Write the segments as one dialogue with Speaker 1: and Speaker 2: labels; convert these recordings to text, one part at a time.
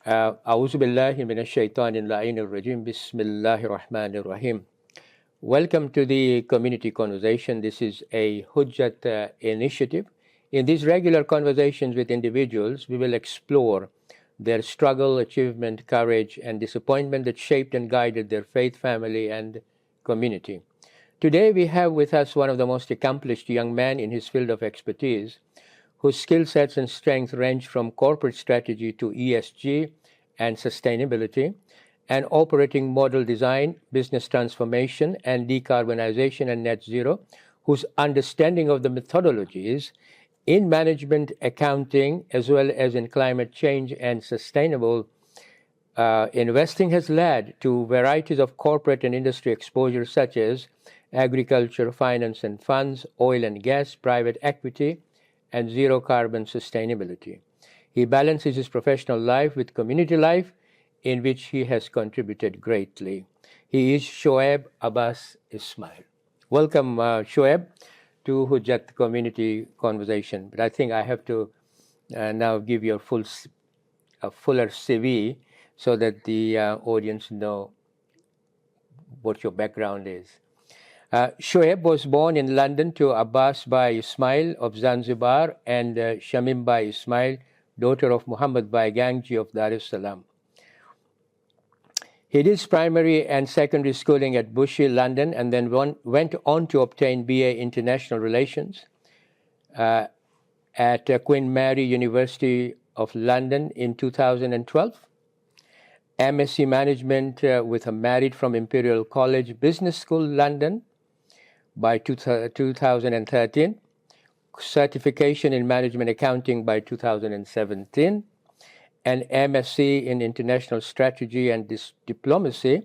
Speaker 1: أعوذ بالله من الشيطان اللعين الرجيم بسم الله الرحمن الرحيم. Welcome to the community conversation. This is a hujjat initiative. In these regular conversations with individuals, we will explore their struggle, achievement, courage, and disappointment that shaped and guided their faith, family, and community. Today, we have with us one of the most accomplished young men in his field of expertise, whose skill sets and strengths range from corporate strategy to ESG and sustainability, and operating model design, business transformation, and decarbonization and net zero, whose understanding of the methodologies in management accounting, as well as in climate change and sustainable investing, has led to varieties of corporate and industry exposure such as agriculture, finance and funds, oil and gas, private equity, and zero carbon sustainability. He balances his professional life with community life, in which he has contributed greatly. He is Shoaib Esmail. Welcome, Shoaib, to Hujjat Community Conversation. But I think I have to now give you a fuller CV so that the audience know what your background is. Shoaib was born in London to Abbasbhai Ismail of Zanzibar and Shamimbai Ismail, daughter of Mohammedbhai Gangji of Dar, Salaam. He did his primary and secondary schooling at Bushey, London, and then went on to obtain BA International Relations at Queen Mary University of London in 2012. MSc Management with a merit from Imperial College Business School, London by 2013. Certification in Management Accounting by 2017. An MSc in International Strategy and Diplomacy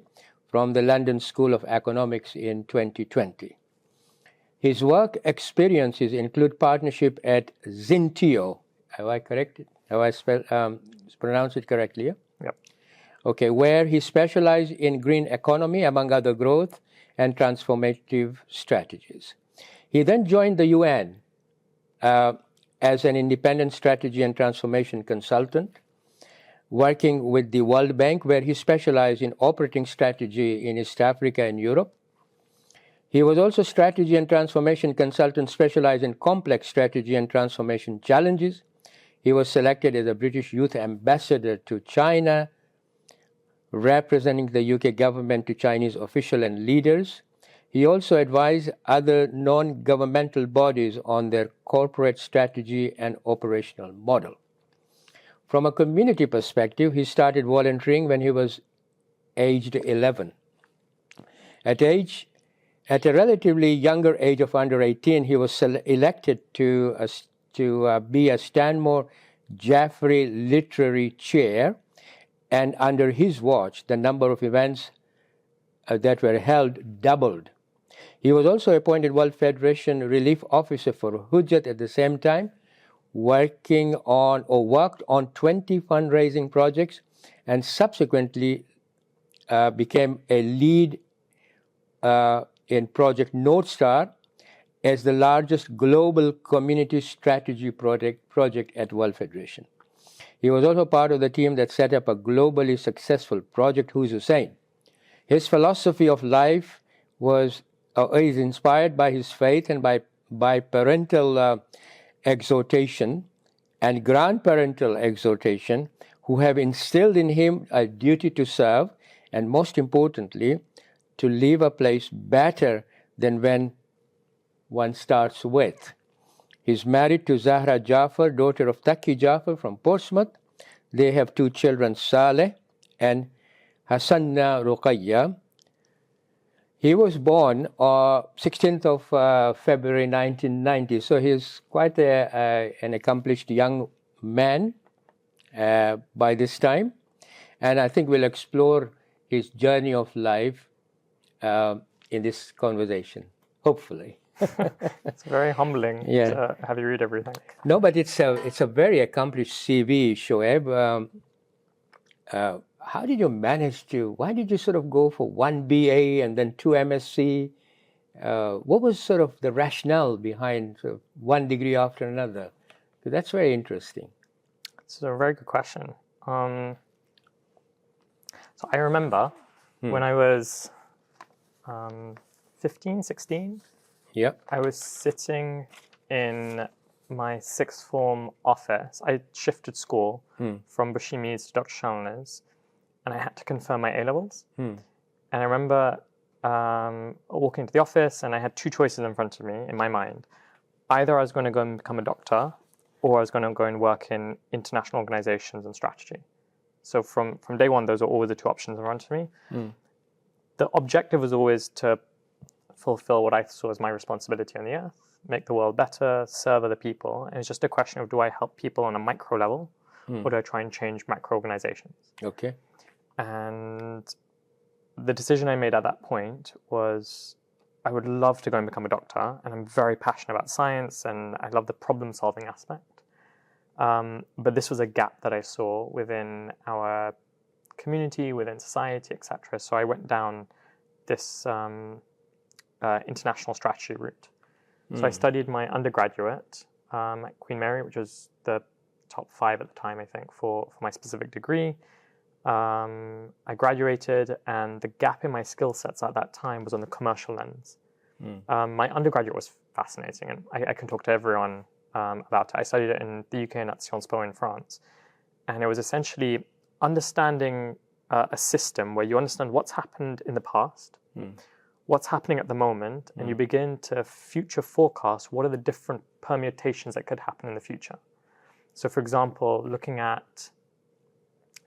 Speaker 1: from the London School of Economics in 2020. His work experiences include partnership at Zintio. Have I corrected? Have I pronounced it correctly? Yeah?
Speaker 2: Yep.
Speaker 1: Okay, where he specialized in green economy, among other growth and transformative strategies. He then joined the UN as an independent strategy and transformation consultant, working with the World Bank, where he specialized in operating strategy in East Africa and Europe. He was also strategy and transformation consultant specialized in complex strategy and transformation challenges. He was selected as a British Youth Ambassador to China, representing the UK government to Chinese officials and leaders. He also advised other non-governmental bodies on their corporate strategy and operational model. From a community perspective, he started volunteering when he was aged 11. At a relatively younger age of under 18, he was elected to be a Stanmore Jaffrey Literary Chair, and under his watch, the number of events that were held doubled. He was also appointed World Federation Relief Officer for Hujjat at the same time, worked on 20 fundraising projects, and subsequently became a lead in Project North Star as the largest global community strategy project at World Federation. He was also part of the team that set up a globally successful Project Hussein. His philosophy of life is inspired by his faith and by parental exhortation and grandparental exhortation, who have instilled in him a duty to serve and, most importantly, to leave a place better than when one starts with. He's married to Zahra Jafar, daughter of Taki Jafar from Portsmouth. They have two children, Saleh and Hassanna Ruqayya. He was born 16th of February 1990, so he's quite an accomplished young man by this time. And I think we'll explore his journey of life in this conversation, hopefully.
Speaker 2: It's very humbling to have you read everything.
Speaker 1: No, but it's a very accomplished CV, Shoaib. How did you manage why did you sort of go for one BA and then two MSc? What was sort of the rationale behind sort of one degree after another? Because that's very interesting.
Speaker 2: It's a very good question. So I remember when I was 15, 16, I was sitting in my sixth form office. I shifted school from Bushey to Dr. Chalmers, and I had to confirm my A-levels. And I remember walking into the office, and I had two choices in front of me in my mind. Either I was going to go and become a doctor, or I was going to go and work in international organizations and strategy. So from day one, those are always the two options in front of me. The objective was always to fulfill what I saw as my responsibility on the earth, make the world better, serve other people. And it's just a question of, do I help people on a micro level, or do I try and change macro organizations?
Speaker 1: Okay.
Speaker 2: And the decision I made at that point was, I would love to go and become a doctor, and I'm very passionate about science, and I love the problem-solving aspect. But this was a gap that I saw within our community, within society, etc. So I went down this international strategy route. So I studied my undergraduate at Queen Mary, which was the top 5 at the time, I think, for my specific degree. I graduated, and the gap in my skill sets at that time was on the commercial lens. My undergraduate was fascinating, and I can talk to everyone about it. I studied it in the UK and at Sciences Po in France. And it was essentially understanding a system where you understand what's happened in the past, what's happening at the moment, and you begin to future forecast what are the different permutations that could happen in the future. So, for example, looking at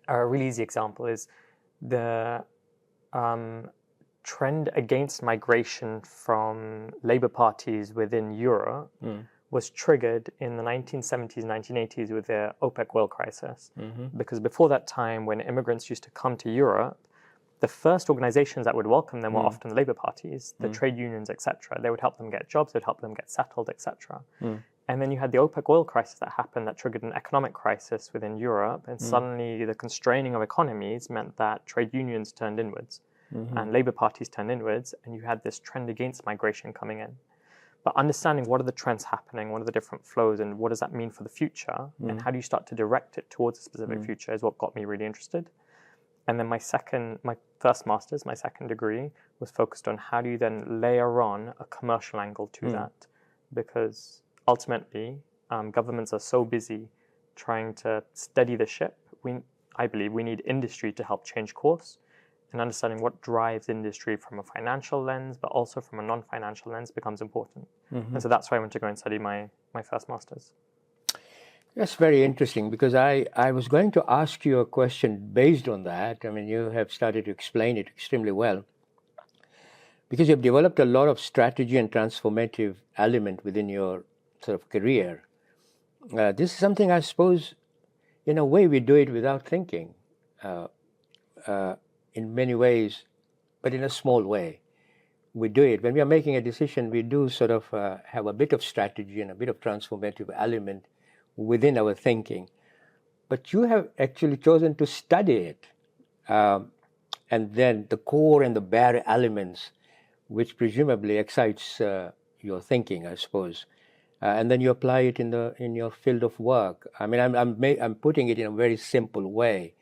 Speaker 2: a really easy example is the trend against migration from labor parties within Europe was triggered in the 1970s, 1980s with the OPEC oil crisis. Because before that time, when immigrants used to come to Europe, the first organizations that would welcome them were often labor parties, the trade unions, etc. They would help them get jobs, they'd help them get settled, etc. And then you had the OPEC oil crisis that happened that triggered an economic crisis within Europe, and suddenly the constraining of economies meant that trade unions turned inwards and labor parties turned inwards, and you had this trend against migration coming in. But understanding what are the trends happening, what are the different flows, and what does that mean for the future, and how do you start to direct it towards a specific future is what got me really interested. And then my first master's, my second degree, was focused on how do you then layer on a commercial angle to that, because ultimately governments are so busy trying to steady the ship. I believe we need industry to help change course, and understanding what drives industry from a financial lens, but also from a non-financial lens becomes important. And so that's why I went to go and study my first master's.
Speaker 1: That's very interesting, because I was going to ask you a question based on that. I mean, you have started to explain it extremely well, because you've developed a lot of strategy and transformative element within your sort of career. This is something I suppose, in a way, we do it without thinking. In many ways, but in a small way. We do it. When we are making a decision, we do sort of have a bit of strategy and a bit of transformative element within our thinking. But you have actually chosen to study it. And then the core and the bare elements, which presumably excites your thinking, I suppose. And then you apply it in your field of work. I mean, I'm putting it in a very simple way.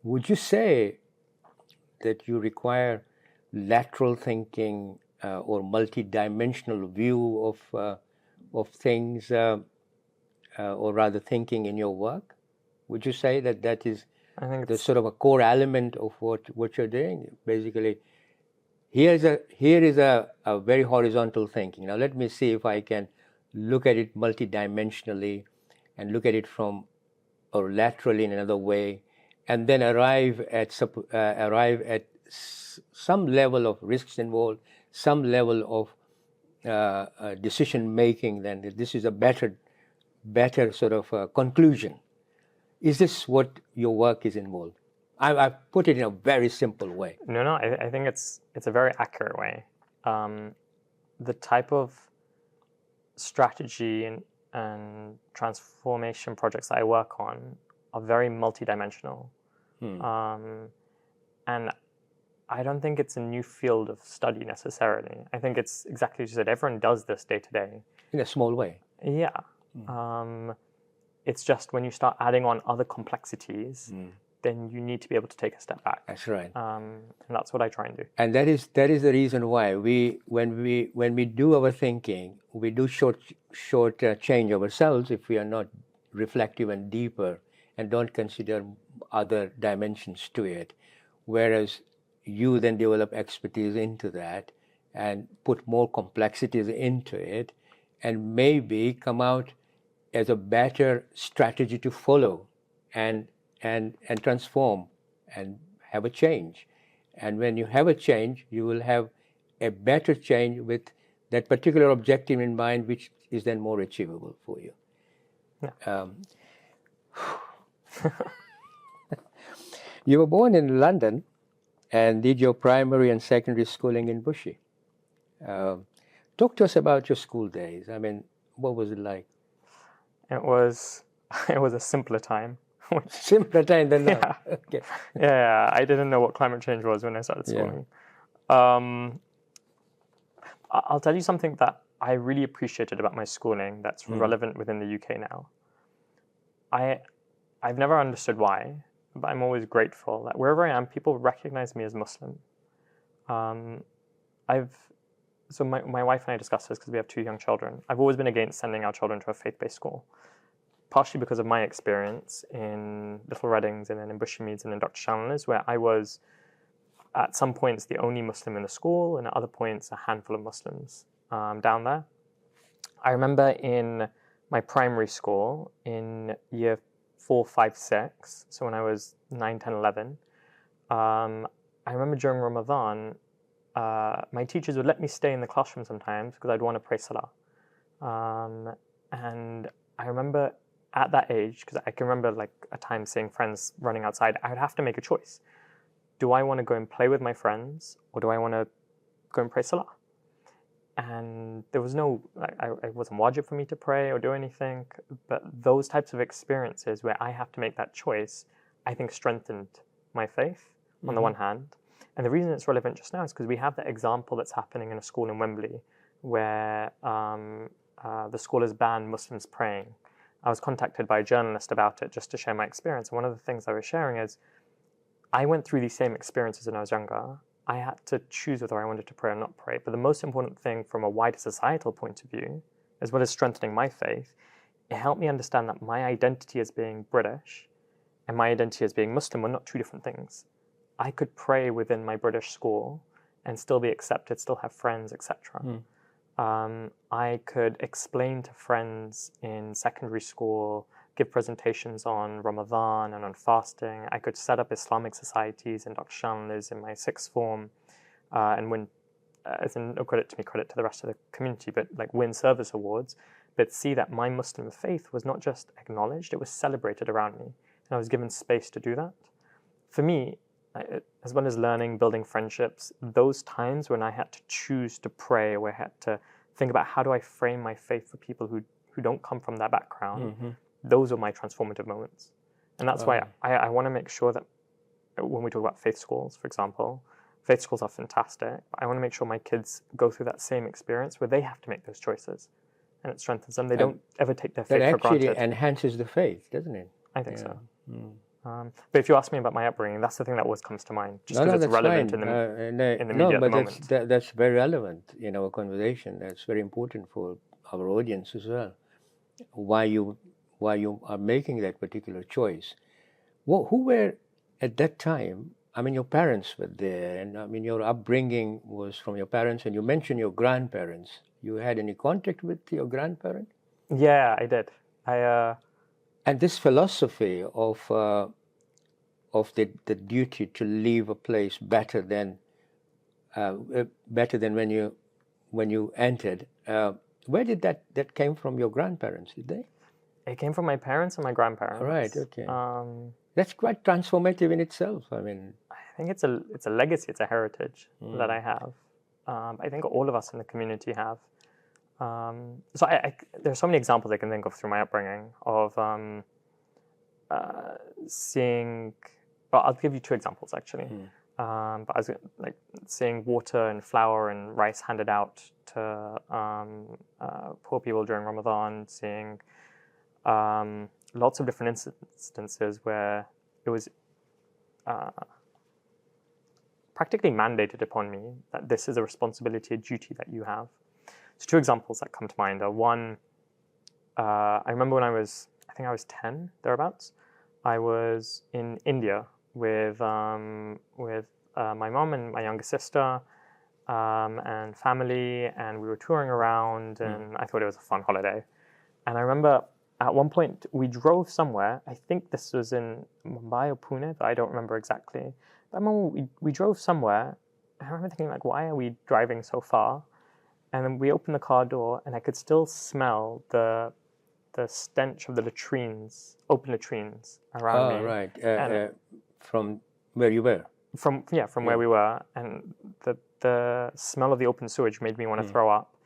Speaker 1: Would you say that you require lateral thinking or multidimensional view of things, or rather thinking in your work? Would you say that is the sort of a core element of what you're doing? Basically, here is a very horizontal thinking. Now let me see if I can look at it multidimensionally and look at it from or laterally in another way, and then arrive at some level of risks involved, some level of decision making. Then this is a better sort of conclusion. Is this what your work is involved? I've put it in a very simple way.
Speaker 2: No, I think it's a very accurate way. The type of strategy and transformation projects that I work on are very multidimensional. And I don't think it's a new field of study necessarily. I think it's exactly as you said, everyone does this day to day.
Speaker 1: In a small way.
Speaker 2: Yeah. It's just when you start adding on other complexities, then you need to be able to take a step back.
Speaker 1: That's right.
Speaker 2: And that's what I try and do.
Speaker 1: And that is the reason why when we do our thinking, we do short change ourselves if we are not reflective and deeper and don't consider other dimensions to it. Whereas you then develop expertise into that and put more complexities into it, and maybe come out as a better strategy to follow and transform and have a change. And when you have a change, you will have a better change with that particular objective in mind, which is then more achievable for you.
Speaker 2: Yeah.
Speaker 1: You were born in London and did your primary and secondary schooling in Bushey. Talk to us about your school days. I mean, what was it like?
Speaker 2: It was a simpler time.
Speaker 1: Simpler time than now.
Speaker 2: Yeah.
Speaker 1: Okay.
Speaker 2: Yeah, I didn't know what climate change was when I started schooling. Yeah. I'll tell you something that I really appreciated about my schooling that's relevant within the UK now. I've never understood why, but I'm always grateful that wherever I am, people recognize me as Muslim. So my wife and I discussed this because we have 2 young children. I've always been against sending our children to a faith-based school, partially because of my experience in Little Reddings and then in Bushey Meads and in Dr. Chandler's, where I was at some points the only Muslim in the school, and at other points a handful of Muslims down there. I remember in my primary school in year 4, 5, 6, so when I was 9, 10, 11, I remember during Ramadan, my teachers would let me stay in the classroom sometimes because I'd want to pray Salah. And I remember at that age, because I can remember like a time seeing friends running outside, I would have to make a choice. Do I want to go and play with my friends, or do I want to go and pray Salah? And there was no, it wasn't wajib for me to pray or do anything, but those types of experiences where I have to make that choice, I think strengthened my faith on the one hand. And the reason it's relevant just now is because we have that example that's happening in a school in Wembley where the school has banned Muslims praying. I was contacted by a journalist about it just to share my experience. And one of the things I was sharing is I went through these same experiences when I was younger. I had to choose whether I wanted to pray or not pray. But the most important thing from a wider societal point of view, as well as strengthening my faith, it helped me understand that my identity as being British and my identity as being Muslim were not 2 different things. I could pray within my British school and still be accepted, still have friends, etc. I could explain to friends in secondary school, give presentations on Ramadan and on fasting. I could set up Islamic societies in Dr. Chandler's in my 6th form and win, as in no credit to me, credit to the rest of the community, but like win service awards, but see that my Muslim faith was not just acknowledged, it was celebrated around me. And I was given space to do that. For me, as well as learning, building friendships, those times when I had to choose to pray, where I had to think about how do I frame my faith for people who don't come from that background, those are my transformative moments. And that's why I want to make sure that when we talk about faith schools, for example, faith schools are fantastic. I want to make sure my kids go through that same experience where they have to make those choices. And it strengthens them. They don't ever take their faith for granted.
Speaker 1: That actually enhances the faith, doesn't it?
Speaker 2: I think so. But if you ask me about my upbringing, that's the thing that always comes to mind, just because it's relevant in the immediate moment.
Speaker 1: That's very relevant in our conversation. That's very important for our audience as well. Why you are making that particular choice. Who were at that time? I mean, your parents were there, and I mean, your upbringing was from your parents, and you mentioned your grandparents. You had any contact with your grandparent?
Speaker 2: Yeah, I did.
Speaker 1: And this philosophy of the duty to leave a place better than when you entered. Where did that came from? Your grandparents, did they?
Speaker 2: It came from my parents and my grandparents.
Speaker 1: Right. Okay. That's quite transformative in itself. I mean,
Speaker 2: I think it's a legacy. It's a heritage that I have. I think all of us in the community have. So there's so many examples I can think of through my upbringing of seeing. Well, I'll give you 2 examples actually. But I was like seeing water and flour and rice handed out to poor people during Ramadan. Seeing lots of different instances where it was practically mandated upon me that this is a responsibility, a duty that you have. So 2 examples that come to mind are one, I remember when I think I was 10, thereabouts. I was in India with my mom and my younger sister and family, and we were touring around, and I thought it was a fun holiday. And I remember at one point we drove somewhere. I think this was in Mumbai or Pune, but I don't remember exactly. But I remember we drove somewhere, and I remember thinking, like, why are we driving so far? And then we opened the car door, and I could still smell the stench of the latrines, open latrines around me.
Speaker 1: Oh, right. From where you were?
Speaker 2: From where we were. And the smell of the open sewage made me want to throw up.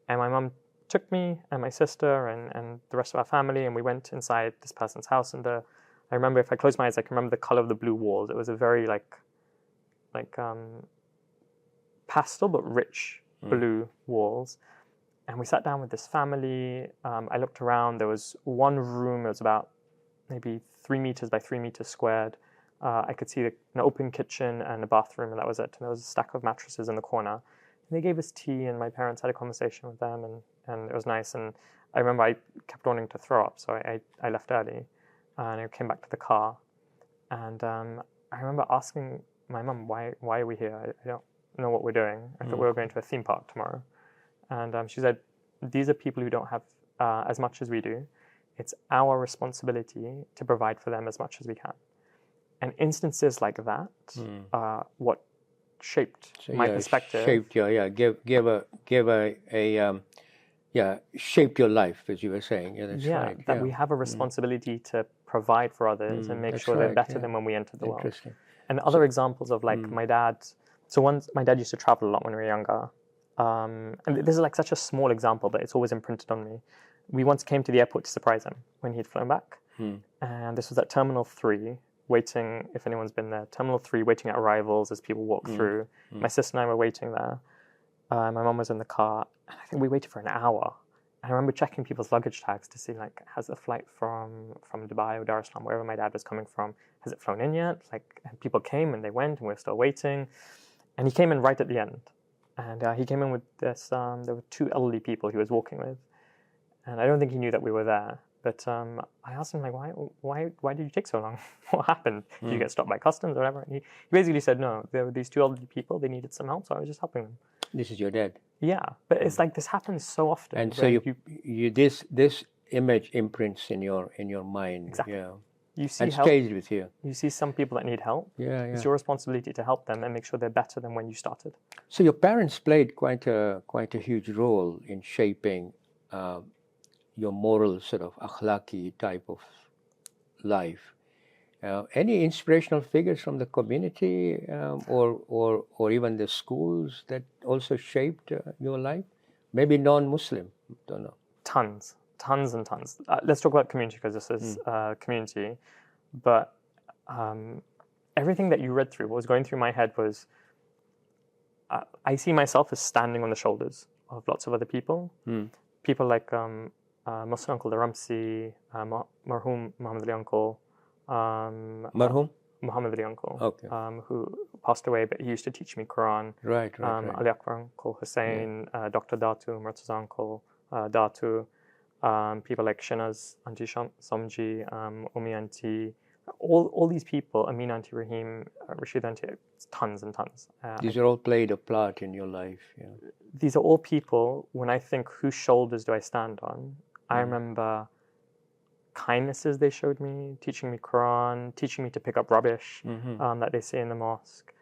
Speaker 2: And my mum took me and my sister and the rest of our family, and we went inside this person's house. And I remember, if I close my eyes, I can remember the color of the blue walls. It was a very like pastel but rich blue walls. And we sat down with this family. I looked around. There was one room. It was about maybe 3 meters by 3 meters squared. I could see an open kitchen and a bathroom, and that was it. And there was a stack of mattresses in the corner. And they gave us tea, and my parents had a conversation with them, and it was nice. And I remember I kept wanting to throw up, so I left early. And I came back to the car. And I remember asking my mum, why are we here? I don't know what we're doing. I thought we were going to a theme park tomorrow. And she said, these are people who don't have as much as we do. It's our responsibility to provide for them as much as we can. And instances like that are what shaped my perspective.
Speaker 1: Shaped shaped your life, as you were saying. Yeah, that's right.
Speaker 2: That we have a responsibility to provide for others and make sure they're better than when we entered the world. And other examples of like my dad. So once my dad used to travel a lot when we were younger. And this is like such a small example, but it's always imprinted on me. We once came to the airport to surprise him when he'd flown back. And this was at Terminal 3, waiting, if anyone's been there, Terminal 3, waiting at arrivals as people walk through. My sister and I were waiting there. My mum was in the car, and I think we waited for an hour. And I remember checking people's luggage tags to see, like, has the flight from Dubai or Dar es Salaam, wherever my dad was coming from, has it flown in yet? Like, and people came and they went, and we were still waiting. And he came in right at the end. And he came in with this, there were 2 elderly people he was walking with. And I don't think he knew that we were there. But I asked him, like, why did you take so long? What happened? Did you get stopped by customs or whatever? And he basically said, no, there were these 2 elderly people. They needed some help, so I was just helping them.
Speaker 1: This is your dad?
Speaker 2: Yeah, but it's like this happens so often.
Speaker 1: And so this image imprints in your mind.
Speaker 2: Exactly.
Speaker 1: Yeah.
Speaker 2: You see
Speaker 1: stays with you.
Speaker 2: You see some people that need help. It's your responsibility to help them and make sure they're better than when you started.
Speaker 1: So your parents played quite a huge role in shaping your moral sort of akhlaqi type of life. Any inspirational figures from the community or even the schools that also shaped your life? Maybe non-Muslim, don't know.
Speaker 2: Tons and tons. Let's talk about community, because this is community. But everything that you read through, what was going through my head was, I see myself as standing on the shoulders of lots of other people. People like Muslim Uncle the Ramsi, Marhum Mohammedbhai Uncle.
Speaker 1: Marhum?
Speaker 2: Mohammedbhai Uncle,
Speaker 1: okay.
Speaker 2: Who passed away, but he used to teach me Quran.
Speaker 1: Right.
Speaker 2: Ali Akbar Uncle Hussein, Dr. Datu, Murtaza Uncle Datu. People like Shinaz, Auntie Samji, Umi Auntie, all these people, Amin Auntie Rahim, Rashid Auntie, tons and tons.
Speaker 1: These are all played a part in your life. Yeah.
Speaker 2: These are all people, when I think, whose shoulders do I stand on? I remember kindnesses they showed me, teaching me Quran, teaching me to pick up rubbish that they say in the mosque,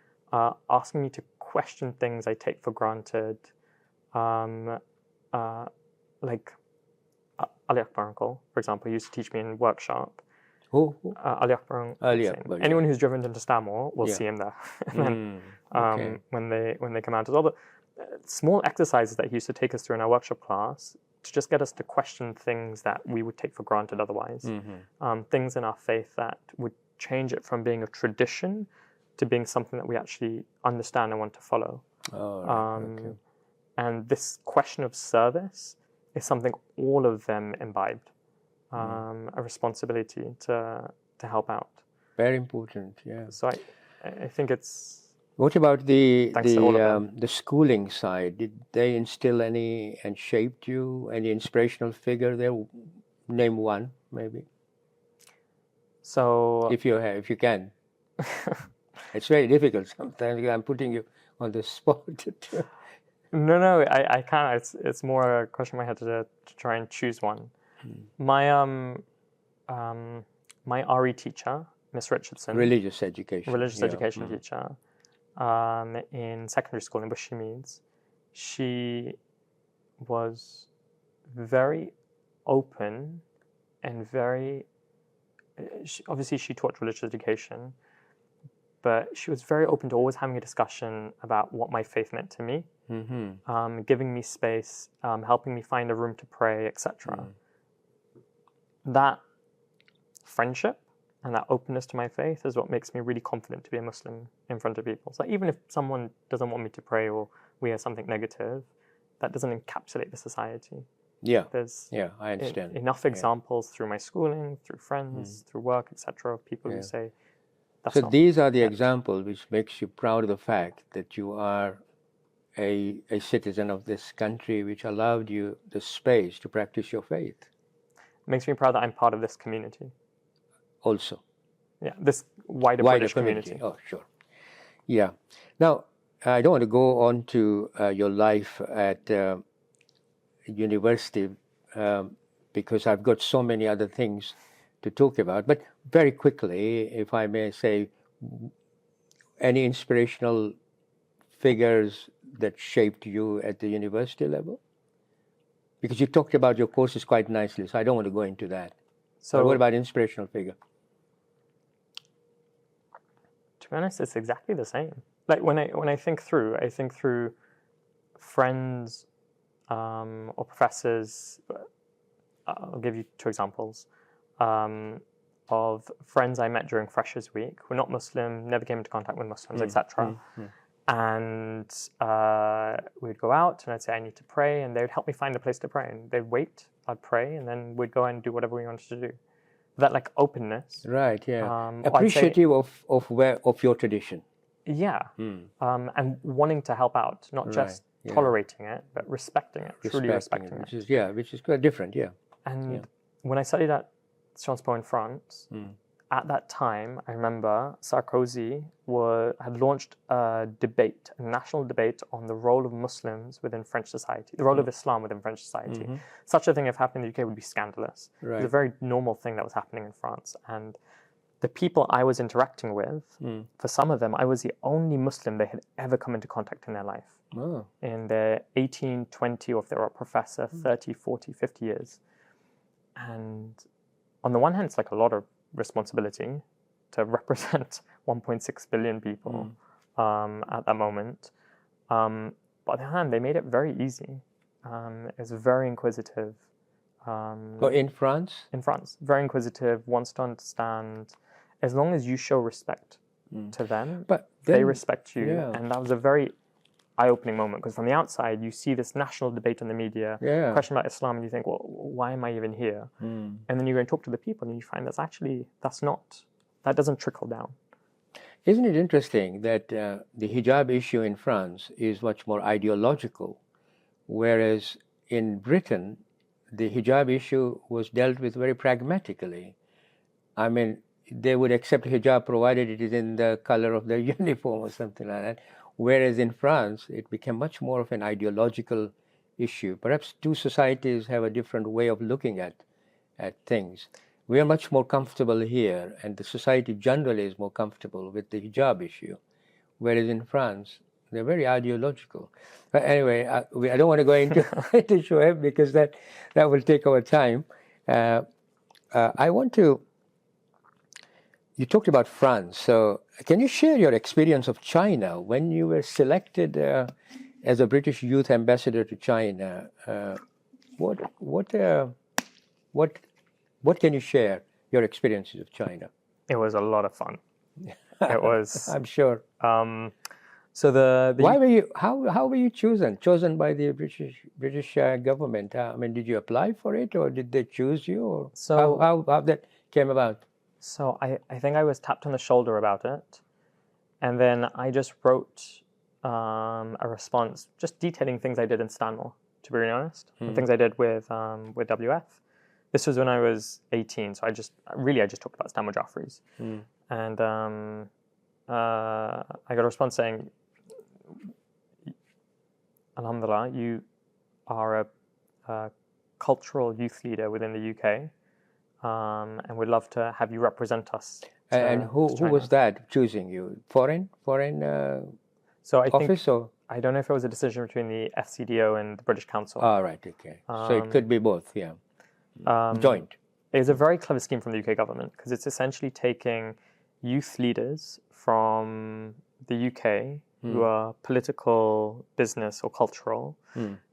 Speaker 2: asking me to question things I take for granted, like Ali Akbar Uncle, for example, used to teach me in workshop.
Speaker 1: Who?
Speaker 2: Ali Akbar Uncle. Anyone who's driven into Stanmore will see him there. And then, when they come out as well. But small exercises that he used to take us through in our workshop class to just get us to question things that we would take for granted otherwise. Things in our faith that would change it from being a tradition to being something that we actually understand and want to follow. And this question of service is something all of them imbibed, a responsibility to help out.
Speaker 1: Very important. Yeah.
Speaker 2: So I think it's.
Speaker 1: What about the
Speaker 2: schooling
Speaker 1: side? Did they instill any and shaped you? Any inspirational figure there? Name one, maybe.
Speaker 2: So
Speaker 1: if you can. It's very difficult sometimes. I'm putting you on the spot.
Speaker 2: No, I can't. It's more a question in my head to try and choose one. My my RE teacher, Miss Richardson,
Speaker 1: religious education
Speaker 2: teacher, in secondary school in Bushey Meads, she was very open and very. Obviously, she taught religious education, but she was very open to always having a discussion about what my faith meant to me, giving me space, helping me find a room to pray, etc. That friendship and that openness to my faith is what makes me really confident to be a Muslim in front of people. So even if someone doesn't want me to pray or we hear something negative, that doesn't encapsulate the society. There's
Speaker 1: I understand.
Speaker 2: Enough examples through my schooling, through friends, through work, etc., of people who say, that's
Speaker 1: so
Speaker 2: not,
Speaker 1: these are the examples which makes you proud of the fact that you are a citizen of this country, which allowed you the space to practice your faith.
Speaker 2: It makes me proud that I'm part of this community.
Speaker 1: Also.
Speaker 2: Yeah, this wider British community.
Speaker 1: Oh, sure. Yeah. Now, I don't want to go on to your life at university because I've got so many other things to talk about. But very quickly, if I may say, any inspirational figures that shaped you at the university level? Because you talked about your courses quite nicely, so I don't want to go into that. So but what about inspirational figure?
Speaker 2: To be honest, it's exactly the same. Like when I think through friends or professors. I'll give you two examples of friends I met during Freshers Week who were not Muslim, never came into contact with Muslims, etc. And we'd go out and I'd say, I need to pray, and they would help me find a place to pray. And they'd wait, I'd pray, and then we'd go and do whatever we wanted to do. That like openness.
Speaker 1: Right, yeah. Appreciative of your tradition.
Speaker 2: Yeah. And wanting to help out, not just tolerating it, but respecting it, truly respecting it.
Speaker 1: Which is quite different,
Speaker 2: And when I studied at Sciences Po in France, at that time, I remember Sarkozy had launched a debate, a national debate on the role of Muslims within French society, the role of Islam within French society. Such a thing, if happened in the UK, would be scandalous. It was a very normal thing that was happening in France. And the people I was interacting with, for some of them, I was the only Muslim they had ever come into contact in their life. In their 18, 20, or if they were a professor, 30, 40, 50 years. And on the one hand, it's like a lot of responsibility to represent 1.6 billion people at that moment. But on the other hand, they made it very easy. It's very inquisitive.
Speaker 1: In France?
Speaker 2: In France. Very inquisitive, wants to understand. As long as you show respect to them, but then, they respect you. And that was a very eye-opening moment, because from the outside, you see this national debate in the media, question about Islam, and you think, well, why am I even here? And then you go and talk to the people, and you find that doesn't trickle down.
Speaker 1: Isn't it interesting that the hijab issue in France is much more ideological, whereas in Britain, the hijab issue was dealt with very pragmatically. I mean, they would accept hijab provided it is in the color of their uniform or something like that. Whereas in France, it became much more of an ideological issue. Perhaps two societies have a different way of looking at things. We are much more comfortable here, and the society generally is more comfortable with the hijab issue. Whereas in France, they're very ideological. But anyway, I don't want to go into Shoaib because that will take our time. I want to. You talked about France, so can you share your experience of China when you were selected as a British youth ambassador to China? What can you share your experiences of China?
Speaker 2: It was a lot of fun. It was.
Speaker 1: I'm sure.
Speaker 2: So
Speaker 1: why were you? How were you chosen? Chosen by the British government? I mean, did you apply for it, or did they choose you, or how that came about?
Speaker 2: So I think I was tapped on the shoulder about it. And then I just wrote a response, just detailing things I did in Stanmore, to be really honest, and things I did with WF. This was when I was 18, so I just talked about Stanmore Jaffrey's. And I got a response saying, Alhamdulillah, you are a cultural youth leader within the UK, and we'd love to have you represent us.
Speaker 1: And who was that choosing you? Foreign
Speaker 2: so I
Speaker 1: office?
Speaker 2: Think, I don't know if it was a decision between the FCDO and the British Council.
Speaker 1: Right, okay. So it could be both, yeah. Joint.
Speaker 2: It was a very clever scheme from the UK government because it's essentially taking youth leaders from the UK who are political, business, or cultural,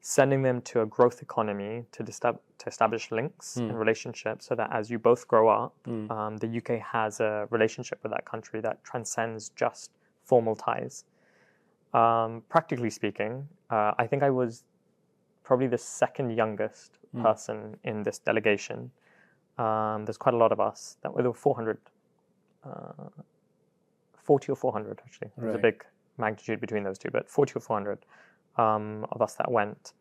Speaker 2: sending them to a growth economy to establish links and relationships so that as you both grow up, the UK has a relationship with that country that transcends just formal ties. Practically speaking, I think I was probably the second youngest person in this delegation. There's quite a lot of us. There were 400, 40 or 400 actually. There's a big magnitude between those two, but 40 or 400 of us that went.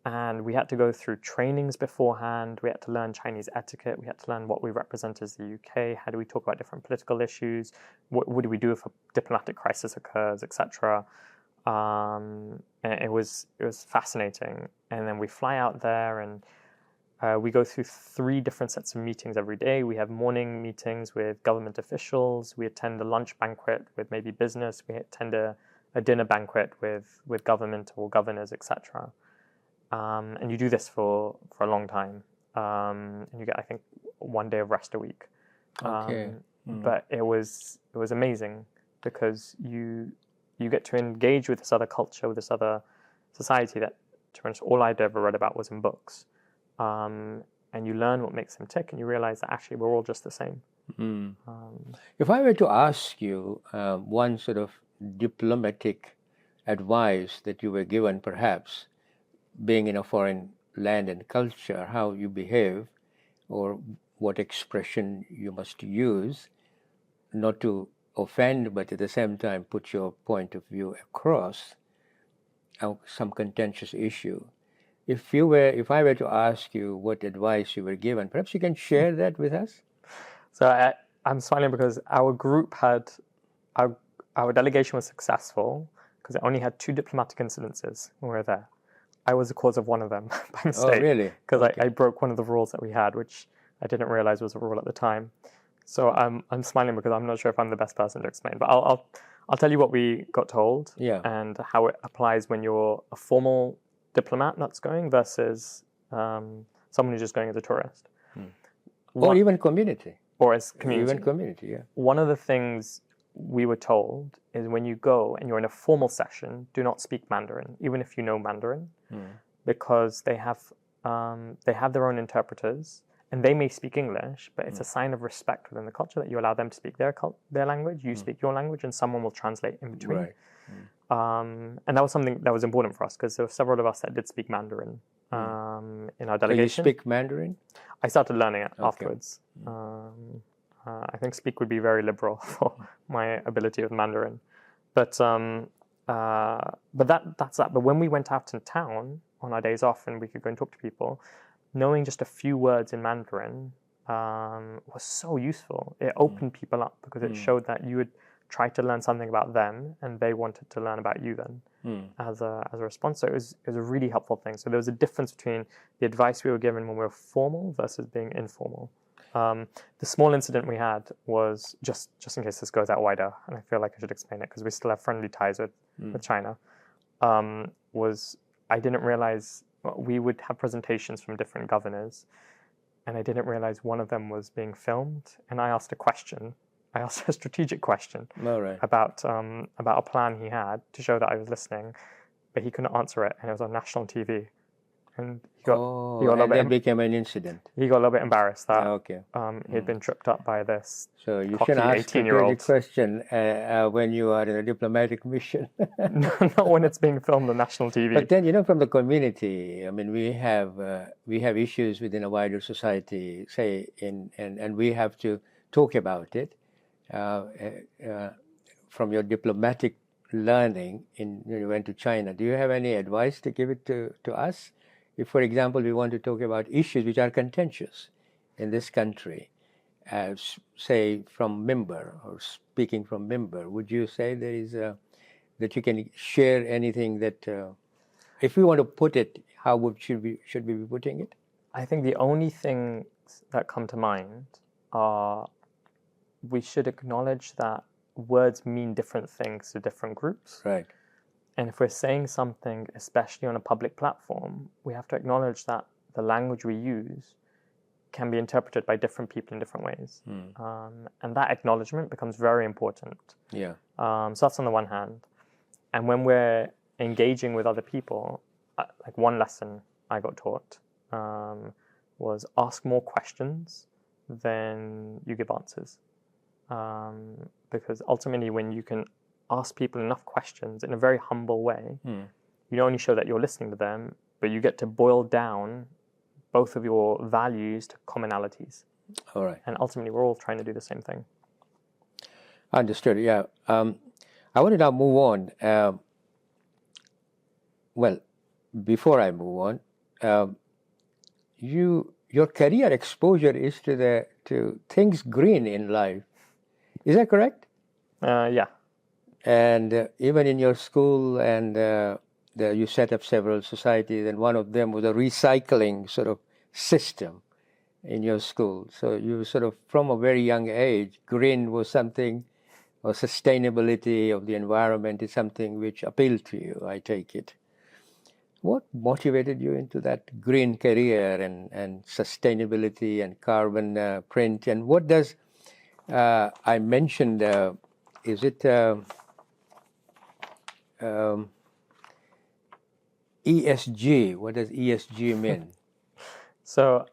Speaker 2: And we had to go through trainings beforehand. We had to learn Chinese etiquette. We had to learn what we represent as the UK. How do we talk about different political issues? What do we do if a diplomatic crisis occurs, etc. And it was fascinating. And then we fly out there and we go through 3 different sets of meetings every day. We have morning meetings with government officials. We attend a lunch banquet with maybe business. We attend a dinner banquet with government or governors, etc. And you do this for a long time. And you get, I think, 1 day of rest a week. But it was amazing because you get to engage with this other culture, with this other society that, to be honest, all I'd ever read about was in books. And you learn what makes them tick, and you realize that actually we're all just the same.
Speaker 1: If I were to ask you one sort of diplomatic advice that you were given, perhaps, being in a foreign land and culture, how you behave or what expression you must use, not to offend, but at the same time put your point of view across some contentious issue. If I were to ask you what advice you were given, perhaps you can share that with us?
Speaker 2: So I'm smiling because our group had, our delegation was successful because it only had 2 diplomatic incidences when we were there. I was the cause of one of them by mistake.
Speaker 1: Oh, really?
Speaker 2: Because I broke one of the rules that we had, which I didn't realize was a rule at the time. So I'm smiling because I'm not sure if I'm the best person to explain. But I'll tell you what we got told and how it applies when you're a formal diplomat that's going versus someone who's just going as a tourist.
Speaker 1: Or even community.
Speaker 2: Or as community.
Speaker 1: Even community, yeah.
Speaker 2: One of the things we were told is when you go and you're in a formal session, do not speak Mandarin, even if you know Mandarin, because they have their own interpreters, and they may speak English, but it's a sign of respect within the culture that you allow them to speak their language, you speak your language, and someone will translate in between.
Speaker 1: Right.
Speaker 2: And that was something that was important for us because there were several of us that did speak Mandarin in our delegation.
Speaker 1: So you speak Mandarin?
Speaker 2: I started learning it afterwards. I think speak would be very liberal for my ability with Mandarin. But that's that. But when we went out in town on our days off and we could go and talk to people, knowing just a few words in Mandarin was so useful. It opened people up because it showed that you would try to learn something about them and they wanted to learn about you then as a response. So it was a really helpful thing. So there was a difference between the advice we were given when we were formal versus being informal. The small incident we had was, just in case this goes out wider, and I feel like I should explain it because we still have friendly ties with China, was I didn't realize we would have presentations from different governors, and I didn't realize one of them was being filmed, and I asked a question. I asked a strategic question about a plan he had to show that I was listening, but he couldn't answer it, and it was on national TV. And
Speaker 1: that became an incident.
Speaker 2: He got a little bit embarrassed that he had been tripped up by this.
Speaker 1: So you should ask a question when you are in a diplomatic mission.
Speaker 2: Not when it's being filmed on national TV.
Speaker 1: But then, from the community, I mean, we have issues within a wider society, say, and we have to talk about it from your diplomatic learning when you went to China. Do you have any advice to give it to us? If, for example, we want to talk about issues which are contentious in this country, as say from member or speaking from member, would you say there is that you can share anything that, if we want to put it, how should we be putting it?
Speaker 2: I think the only things that come to mind are we should acknowledge that words mean different things to different groups.
Speaker 1: Right.
Speaker 2: And if we're saying something, especially on a public platform, we have to acknowledge that the language we use can be interpreted by different people in different ways. And that acknowledgement becomes very important.
Speaker 1: Yeah.
Speaker 2: So that's on the one hand. And when we're engaging with other people, like one lesson I got taught was ask more questions than you give answers. Because ultimately, when you can ask people enough questions in a very humble way, you not only show that you're listening to them, but you get to boil down both of your values to commonalities.
Speaker 1: All right.
Speaker 2: And ultimately, we're all trying to do the same thing.
Speaker 1: Understood. Yeah. I want to now move on. Well, before I move on, your career exposure is to things green in life. Is that correct?
Speaker 2: Yeah.
Speaker 1: And even in your school, and you set up several societies, and one of them was a recycling sort of system in your school. So you sort of, from a very young age, green was something, or sustainability of the environment is something which appealed to you, I take it. What motivated you into that green career and sustainability and carbon print? And what does, I mentioned, is it ESG? What does ESG mean?
Speaker 2: So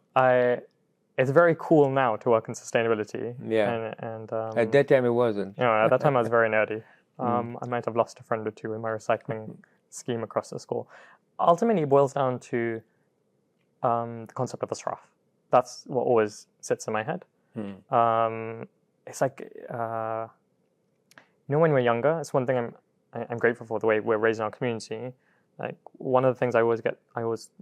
Speaker 2: it's very cool now to work in sustainability.
Speaker 1: Yeah.
Speaker 2: And
Speaker 1: at that time it wasn't.
Speaker 2: At that time I was very nerdy. I might have lost a friend or two in my recycling scheme across the school. Ultimately, it boils down to the concept of ashraf. That's what always sits in my head. It's like, when we're younger, it's one thing I'm grateful for, the way we're raised in our community. Like, one of the things I always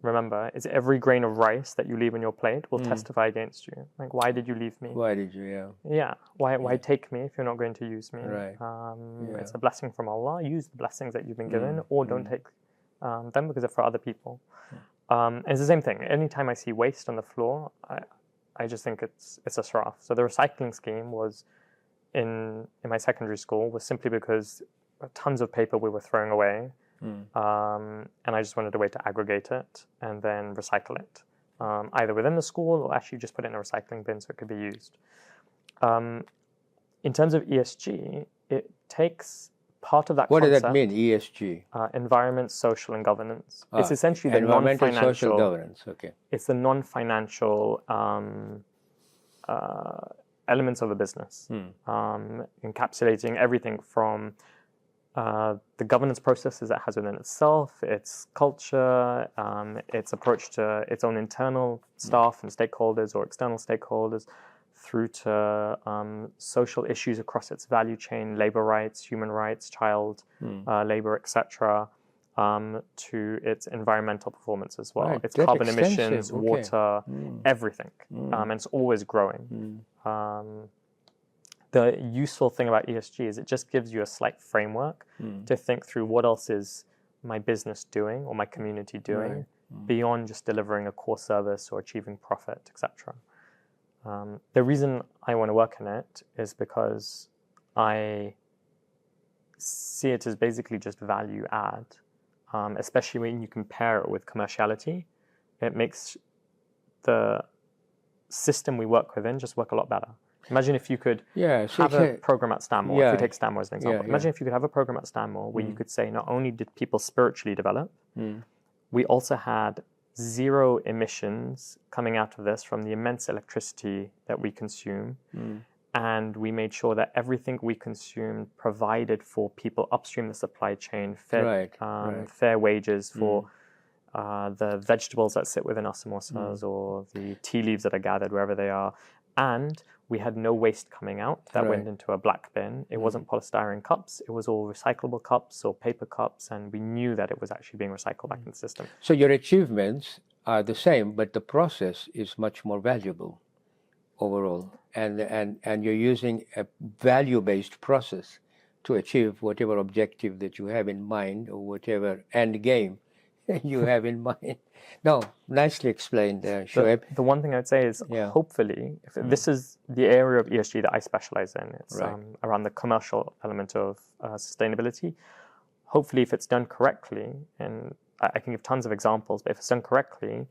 Speaker 2: remember is every grain of rice that you leave on your plate will testify against you. Like, why did you leave me?
Speaker 1: Why did you? Yeah.
Speaker 2: Yeah. Why take me if you're not going to use me?
Speaker 1: Right.
Speaker 2: It's a blessing from Allah. Use the blessings that you've been given, or don't take them because they're for other people. It's the same thing. Anytime I see waste on the floor, I just think it's ashraf. So the recycling scheme was in my secondary school was simply because tons of paper we were throwing away. And I just wanted a way to aggregate it and then recycle it, either within the school or actually just put it in a recycling bin so it could be used. In terms of ESG, it takes part of that
Speaker 1: What
Speaker 2: concept.
Speaker 1: does that mean, ESG?
Speaker 2: Environment, social, and governance. It's essentially the
Speaker 1: environmental,
Speaker 2: non-financial.
Speaker 1: social governance. Okay.
Speaker 2: It's the non-financial elements of a business, encapsulating everything from the governance processes it has within itself, its culture, its approach to its own internal staff and stakeholders or external stakeholders, through to social issues across its value chain, labor rights, human rights, child labor, etc., to its environmental performance as well.
Speaker 1: Right.
Speaker 2: Its
Speaker 1: That
Speaker 2: carbon
Speaker 1: extensive.
Speaker 2: emissions,
Speaker 1: Okay.
Speaker 2: water, everything. And it's always growing. The useful thing about ESG is it just gives you a slight framework to think through what else is my business doing or my community doing beyond just delivering a core service or achieving profit, etc. The reason I want to work in it is because I see it as basically just value add, especially when you compare it with commerciality. It makes the system we work within just work a lot better. Imagine if you could have a program at Stanmore, if we take Stanmore as an example. Imagine if you could have a program at Stanmore where you could say not only did people spiritually develop, we also had 0 emissions coming out of this from the immense electricity that we consume. And we made sure that everything we consumed provided for people upstream the supply chain, fair wages for the vegetables that sit within our samosas or the tea leaves that are gathered wherever they are. And We had no waste coming out that
Speaker 1: Right.
Speaker 2: went into a black bin. It wasn't polystyrene cups. It was all recyclable cups or paper cups, and we knew that it was actually being recycled back in the system.
Speaker 1: So your achievements are the same, but the process is much more valuable overall, and you're using a value-based process to achieve whatever objective that you have in mind or whatever end game you have in mind. No, nicely explained, Shoaib.
Speaker 2: The one thing I'd say is,
Speaker 1: Yeah.
Speaker 2: hopefully, if this is the area of ESG that I specialize in. It's
Speaker 1: Right.
Speaker 2: Around the commercial element of sustainability. Hopefully, if it's done correctly, and I can give tons of examples, but if it's done correctly,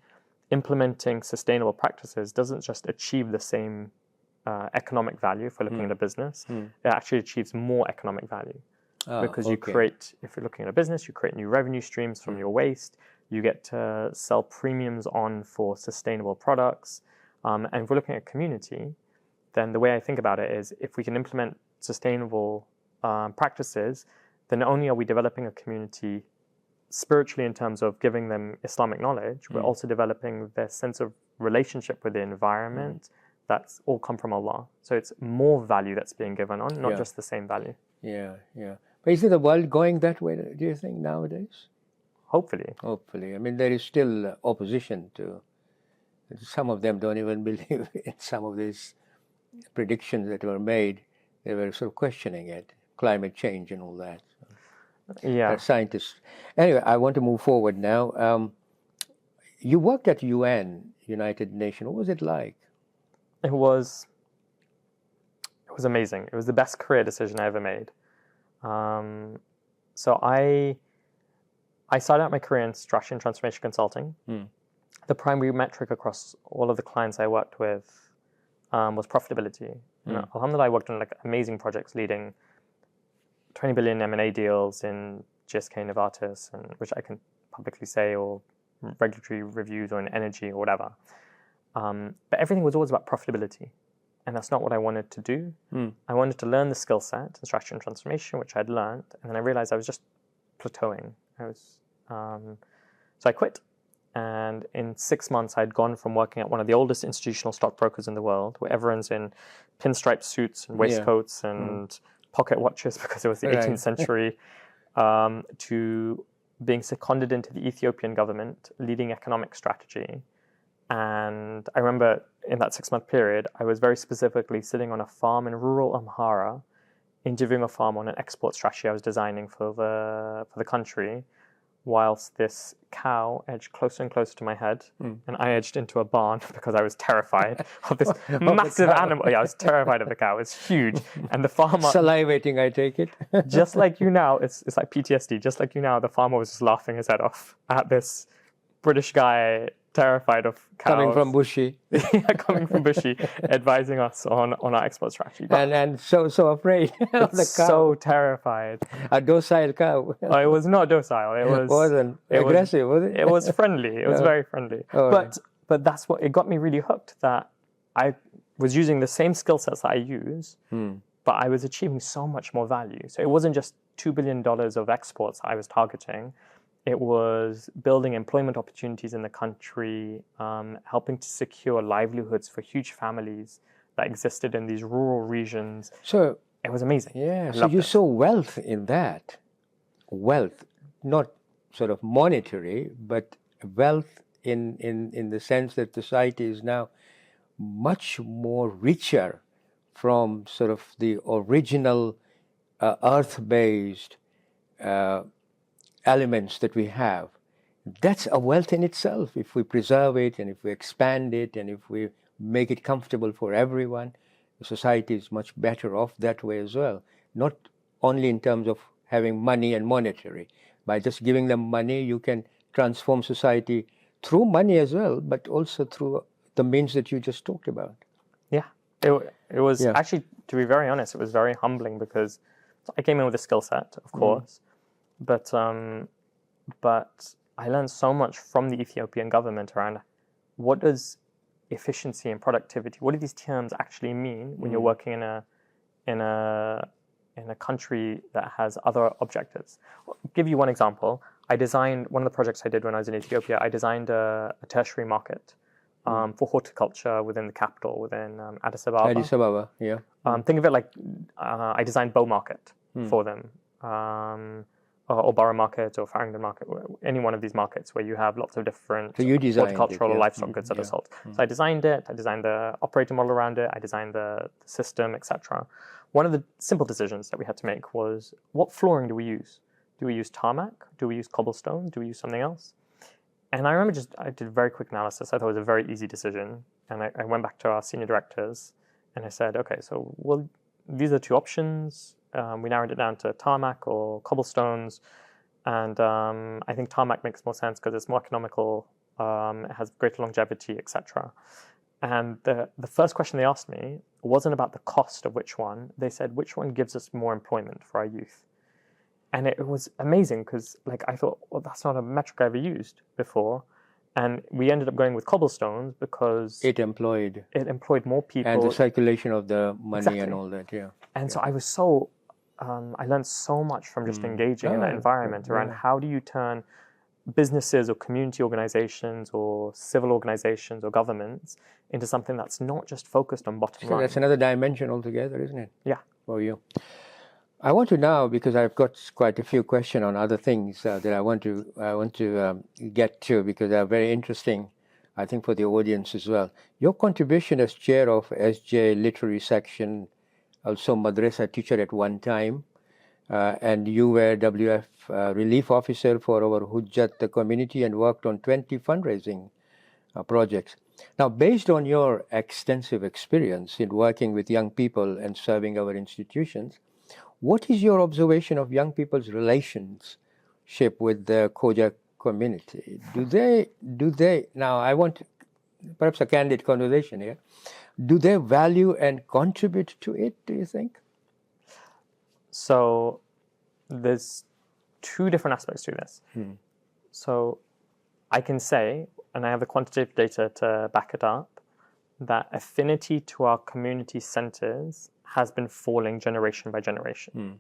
Speaker 2: implementing sustainable practices doesn't just achieve the same economic value if we're looking at a business. It actually achieves more economic value. Because you create, if you're looking at a business, you create new revenue streams from your waste. You get to sell premiums on for sustainable products. And if we're looking at community, then the way I think about it is if we can implement sustainable practices, then not only are we developing a community spiritually in terms of giving them Islamic knowledge, we're also developing their sense of relationship with the environment. That's all come from Allah. So it's more value that's being given on, not just the same value.
Speaker 1: Yeah, yeah. But is the world going that way, do you think, nowadays?
Speaker 2: Hopefully.
Speaker 1: Hopefully. I mean, there is still opposition to, some of them don't even believe in some of these predictions that were made. They were sort of questioning it, climate change and all that.
Speaker 2: Yeah.
Speaker 1: Scientists. Anyway, I want to move forward now. You worked at UN, United Nations. What was it like?
Speaker 2: It was amazing. It was the best career decision I ever made. So I started out my career in strategy and transformation consulting. The primary metric across all of the clients I worked with was profitability. Alhamdulillah, I worked on like amazing projects leading 20 billion M&A deals in GSK, Novartis, and which I can publicly say, or regulatory reviews on energy or whatever. But everything was always about profitability. And that's not what I wanted to do. I wanted to learn the skill set in strategy and transformation, which I'd learned. And then I realized I was just plateauing. So I quit. And in 6 months, I'd gone from working at one of the oldest institutional stockbrokers in the world, where everyone's in pinstripe suits and waistcoats and pocket watches because it was the 18th century, to being seconded into the Ethiopian government, leading economic strategy. And I remember in that 6-month period, I was very specifically sitting on a farm in rural Amhara, interviewing a farmer on an export strategy I was designing for the country, whilst this cow edged closer and closer to my head, and I edged into a barn because I was terrified of this massive animal. Yeah, I was terrified of the cow. It's huge. And the farmer...
Speaker 1: Salivating, I take it.
Speaker 2: Just like you now, it's like PTSD. Just like you now, the farmer was just laughing his head off at this British guy terrified of cows.
Speaker 1: Coming from Bushey.
Speaker 2: Coming from Bushey, advising us on our export strategy. But
Speaker 1: and so afraid of the cow.
Speaker 2: So terrified.
Speaker 1: A docile cow.
Speaker 2: It was not docile. It
Speaker 1: wasn't aggressive, was it?
Speaker 2: It was friendly. It was very friendly. But that's what, it got me really hooked, that I was using the same skill sets that I use, but I was achieving so much more value. So it wasn't just $2 billion of exports I was targeting. It was building employment opportunities in the country, helping to secure livelihoods for huge families that existed in these rural regions. So it was amazing.
Speaker 1: Yeah, so you saw wealth in that. Wealth, not sort of monetary, but wealth in the sense that society is now much more richer from sort of the original earth-based elements that we have. That's a wealth in itself. If we preserve it and if we expand it and if we make it comfortable for everyone, the society is much better off that way as well. Not only in terms of having money and monetary. By just giving them money, you can transform society through money as well, but also through the means that you just talked about.
Speaker 2: Yeah, it was actually, to be very honest, it was very humbling because I came in with a skill set, of course, but I learned so much from the Ethiopian government around what does efficiency and productivity, what do these terms actually mean when you're working in a country that has other objectives. I'll give you one example. I designed, one of the projects I did when I was in Ethiopia, I designed a tertiary market for horticulture within the capital, within Addis Ababa.
Speaker 1: Addis Ababa, yeah.
Speaker 2: Think of it like I designed Bow Market for them, or Borough Market, or Farringdon Market, any one of these markets where you have lots of different horticultural or livestock goods that are sold. So I designed it, I designed the operating model around it, I designed the system, etc. One of the simple decisions that we had to make was, what flooring do we use? Do we use tarmac? Do we use cobblestone? Do we use something else? And I remember I did a very quick analysis. I thought it was a very easy decision. And I went back to our senior directors and I said, okay, so these are two options. We narrowed it down to tarmac or cobblestones. And I think tarmac makes more sense because it's more economical, it has greater longevity, etc. And the first question they asked me wasn't about the cost of which one. They said, which one gives us more employment for our youth? And it was amazing because I thought, well, that's not a metric I ever used before. And we ended up going with cobblestones because
Speaker 1: it employed
Speaker 2: more people.
Speaker 1: And the circulation of the money and all that, yeah.
Speaker 2: And so I was I learned so much from just engaging in that environment around how do you turn businesses or community organizations or civil organizations or governments into something that's not just focused on bottom line.
Speaker 1: That's another dimension altogether, isn't it?
Speaker 2: Yeah.
Speaker 1: For you. I want to now, because I've got quite a few questions on other things that I want to get to, because they are very interesting, I think, for the audience as well. Your contribution as chair of SJ Literary Section, also madrasa teacher at one time, and you were WF relief officer for our hujjat, the community, and worked on 20 fundraising projects. Now, based on your extensive experience in working with young people and serving our institutions, what is your observation of young people's relationship with the Khoja community? Do they, now I want perhaps a candid conversation here, do they value and contribute to it, do you think?
Speaker 2: So there's two different aspects to this. So I can say, and I have the quantitative data to back it up, that affinity to our community centers has been falling generation by generation.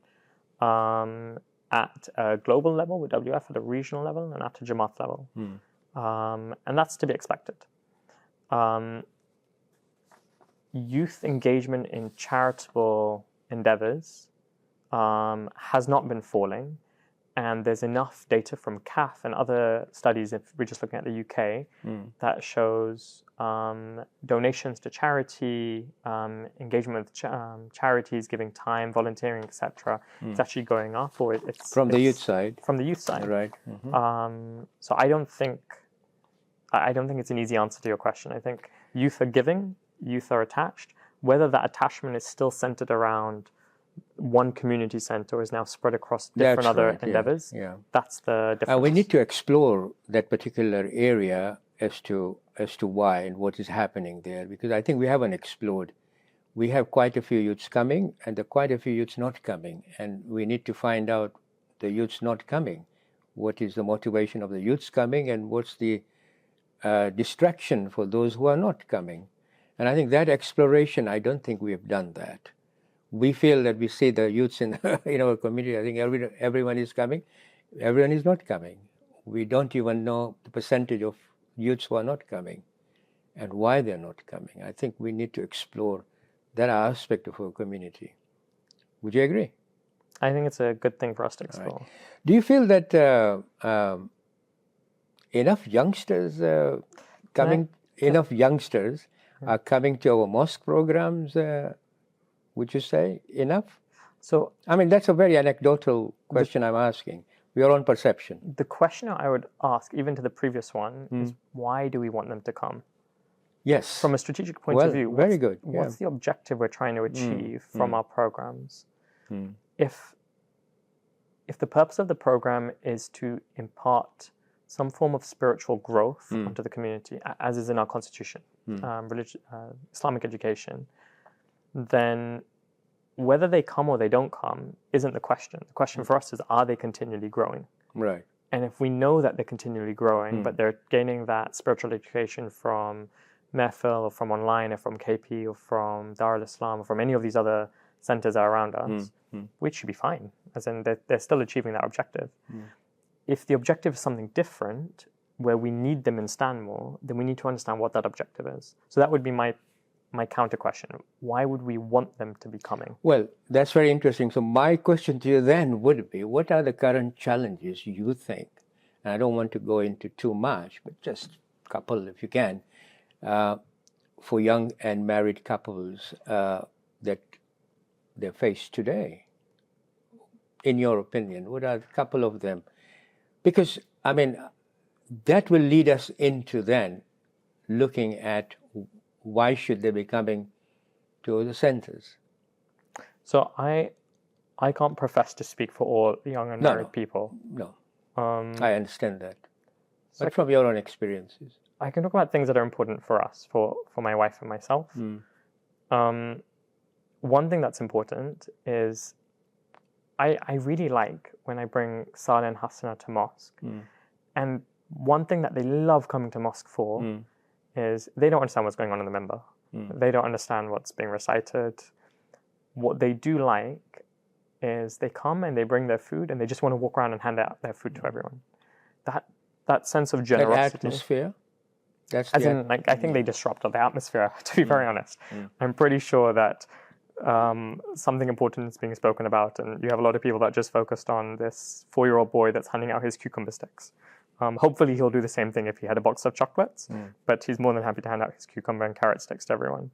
Speaker 2: At a global level with WF, at a regional level, and at a Jamaat level. And that's to be expected. Youth engagement in charitable endeavors has not been falling, and there's enough data from CAF and other studies, if we're just looking at the UK, that shows donations to charity, engagement with charities, giving time, volunteering, etc. It's actually going up, or it's
Speaker 1: from the youth side.
Speaker 2: From the youth side,
Speaker 1: right?
Speaker 2: So I don't think it's an easy answer to your question. I think youth are giving, youth are attached. Whether that attachment is still centered around one community center is now spread across different other endeavors.
Speaker 1: Yeah.
Speaker 2: That's the difference.
Speaker 1: We need to explore that particular area as to why and what is happening there, because I think we haven't explored. We have quite a few youths coming and there are quite a few youths not coming, and we need to find out the youths not coming. What is the motivation of the youths coming, and what's the distraction for those who are not coming? And I think that exploration, I don't think we have done that. We feel that we see the youths in our community. I think everyone is coming. Everyone is not coming. We don't even know the percentage of youths who are not coming and why they're not coming. I think we need to explore that aspect of our community. Would you agree?
Speaker 2: I think it's a good thing for us to explore.
Speaker 1: Right. Do you feel that enough youngsters are coming to our mosque programs? Would you say enough?
Speaker 2: So,
Speaker 1: I mean, that's a very anecdotal question I'm asking. Your own perception.
Speaker 2: The question I would ask, even to the previous one, is why do we want them to come?
Speaker 1: Yes.
Speaker 2: From a strategic point of view,
Speaker 1: very good.
Speaker 2: What's the objective we're trying to achieve from our programs? If the purpose of the program is to impart some form of spiritual growth onto the community, as is in our constitution, Islamic education, then whether they come or they don't come isn't the question. The question for us is, are they continually growing?
Speaker 1: Right.
Speaker 2: And if we know that they're continually growing, but they're gaining that spiritual education from Mehfil or from online or from KP or from Dar al-Islam or from any of these other centers that are around us, we should be fine. As in, they're still achieving that objective. If the objective is something different, where we need them in Stanmore, then we need to understand what that objective is. So that would be my counter question. Why would we want them to be coming?
Speaker 1: Well, that's very interesting. So my question to you then would be, what are the current challenges you think? And I don't want to go into too much, but just a couple if you can, for young and married couples that they face today. In your opinion, what are a couple of them? Because, I mean, that will lead us into then looking at why should they be coming to the centers.
Speaker 2: So I can't profess to speak for all young and married people.
Speaker 1: No, I understand that. But from your own experiences.
Speaker 2: I can talk about things that are important for us, for my wife and myself. One thing that's important is I really like when I bring Saleh and Hasana to mosque. And one thing that they love coming to mosque for is they don't understand what's going on in the member. They don't understand what's being recited. What they do like is they come and they bring their food and they just want to walk around and hand out their food to everyone. That sense of generosity.
Speaker 1: That atmosphere?
Speaker 2: I think they disrupt the atmosphere, to be very honest. I'm pretty sure that something important is being spoken about, and you have a lot of people that just focused on this 4-year-old boy that's handing out his cucumber sticks. Hopefully he'll do the same thing if he had a box of chocolates, but he's more than happy to hand out his cucumber and carrot sticks to everyone.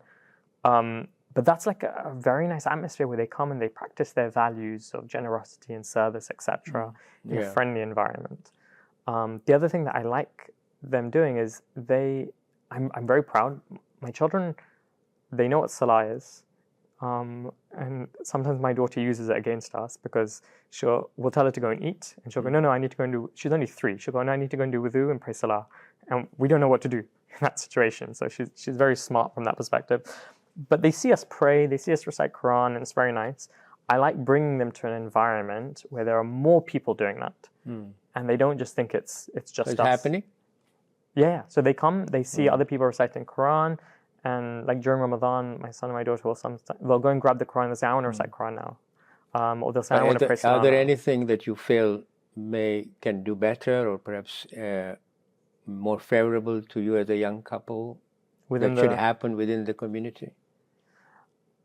Speaker 2: But that's like a very nice atmosphere where they come and they practice their values of generosity and service, etc., in a friendly environment. The other thing that I like them doing is I'm very proud. My children, they know what Salah is. And sometimes my daughter uses it against us because we'll tell her to go and eat, and she'll go, no, I need to go and do, she's only 3, she'll go, no, I need to go and do wudu and pray Salah. And we don't know what to do in that situation. So she's very smart from that perspective. But they see us pray, they see us recite Quran, and it's very nice. I like bringing them to an environment where there are more people doing that. And they don't just think it's just us.
Speaker 1: Happening?
Speaker 2: Yeah. So they come, they see other people reciting Quran. And like during Ramadan, my son and my daughter they'll go and grab the Quran and say, I want to recite Quran now. Or they'll say, I want to pray Salah.
Speaker 1: Are there anything that you feel can do better, or perhaps more favorable to you as a young couple that should happen within the community?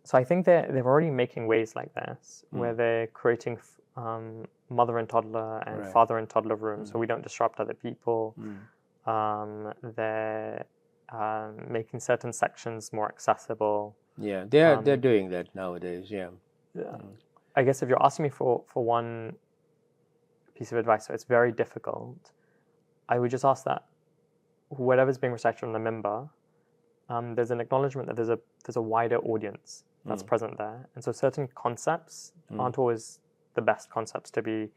Speaker 2: So I think they're already making ways like this, where they're creating mother and toddler and father and toddler rooms, so we don't disrupt other people. They're making certain sections more accessible.
Speaker 1: Yeah, they're doing that nowadays.
Speaker 2: I guess if you're asking me for one piece of advice, so it's very difficult, I would just ask that whatever's being recited on the minbar, there's an acknowledgement that there's a wider audience that's present there, and so certain concepts aren't always the best concepts to be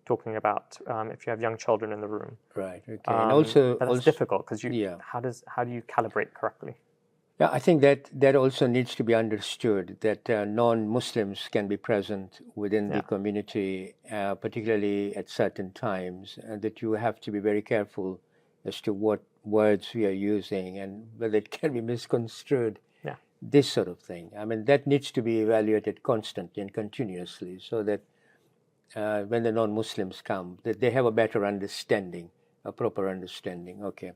Speaker 2: talking about if you have young children in the room.
Speaker 1: Right. Okay. And also,
Speaker 2: that's difficult because how do you calibrate correctly?
Speaker 1: Yeah, I think that also needs to be understood, that non-Muslims can be present within the community, particularly at certain times, and that you have to be very careful as to what words we are using and whether it can be misconstrued. This sort of thing. I mean, that needs to be evaluated constantly and continuously, so that when the non-Muslims come, that they have a better understanding, a proper understanding. Okay.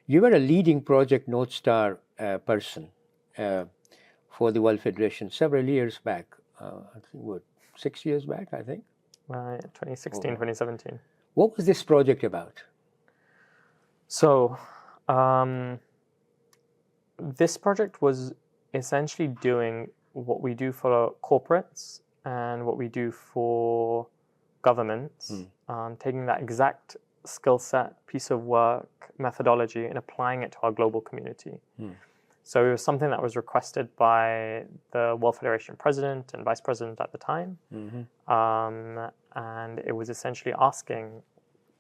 Speaker 1: You were a leading Project North Star person for the World Federation several years back. I think, 6 years back, I think?
Speaker 2: 2016, 2017.
Speaker 1: What was this project about?
Speaker 2: So, this project was essentially doing what we do for corporates and what we do for governments, taking that exact skill set, piece of work, methodology, and applying it to our global community. So it was something that was requested by the World Federation president and vice president at the time. And it was essentially asking,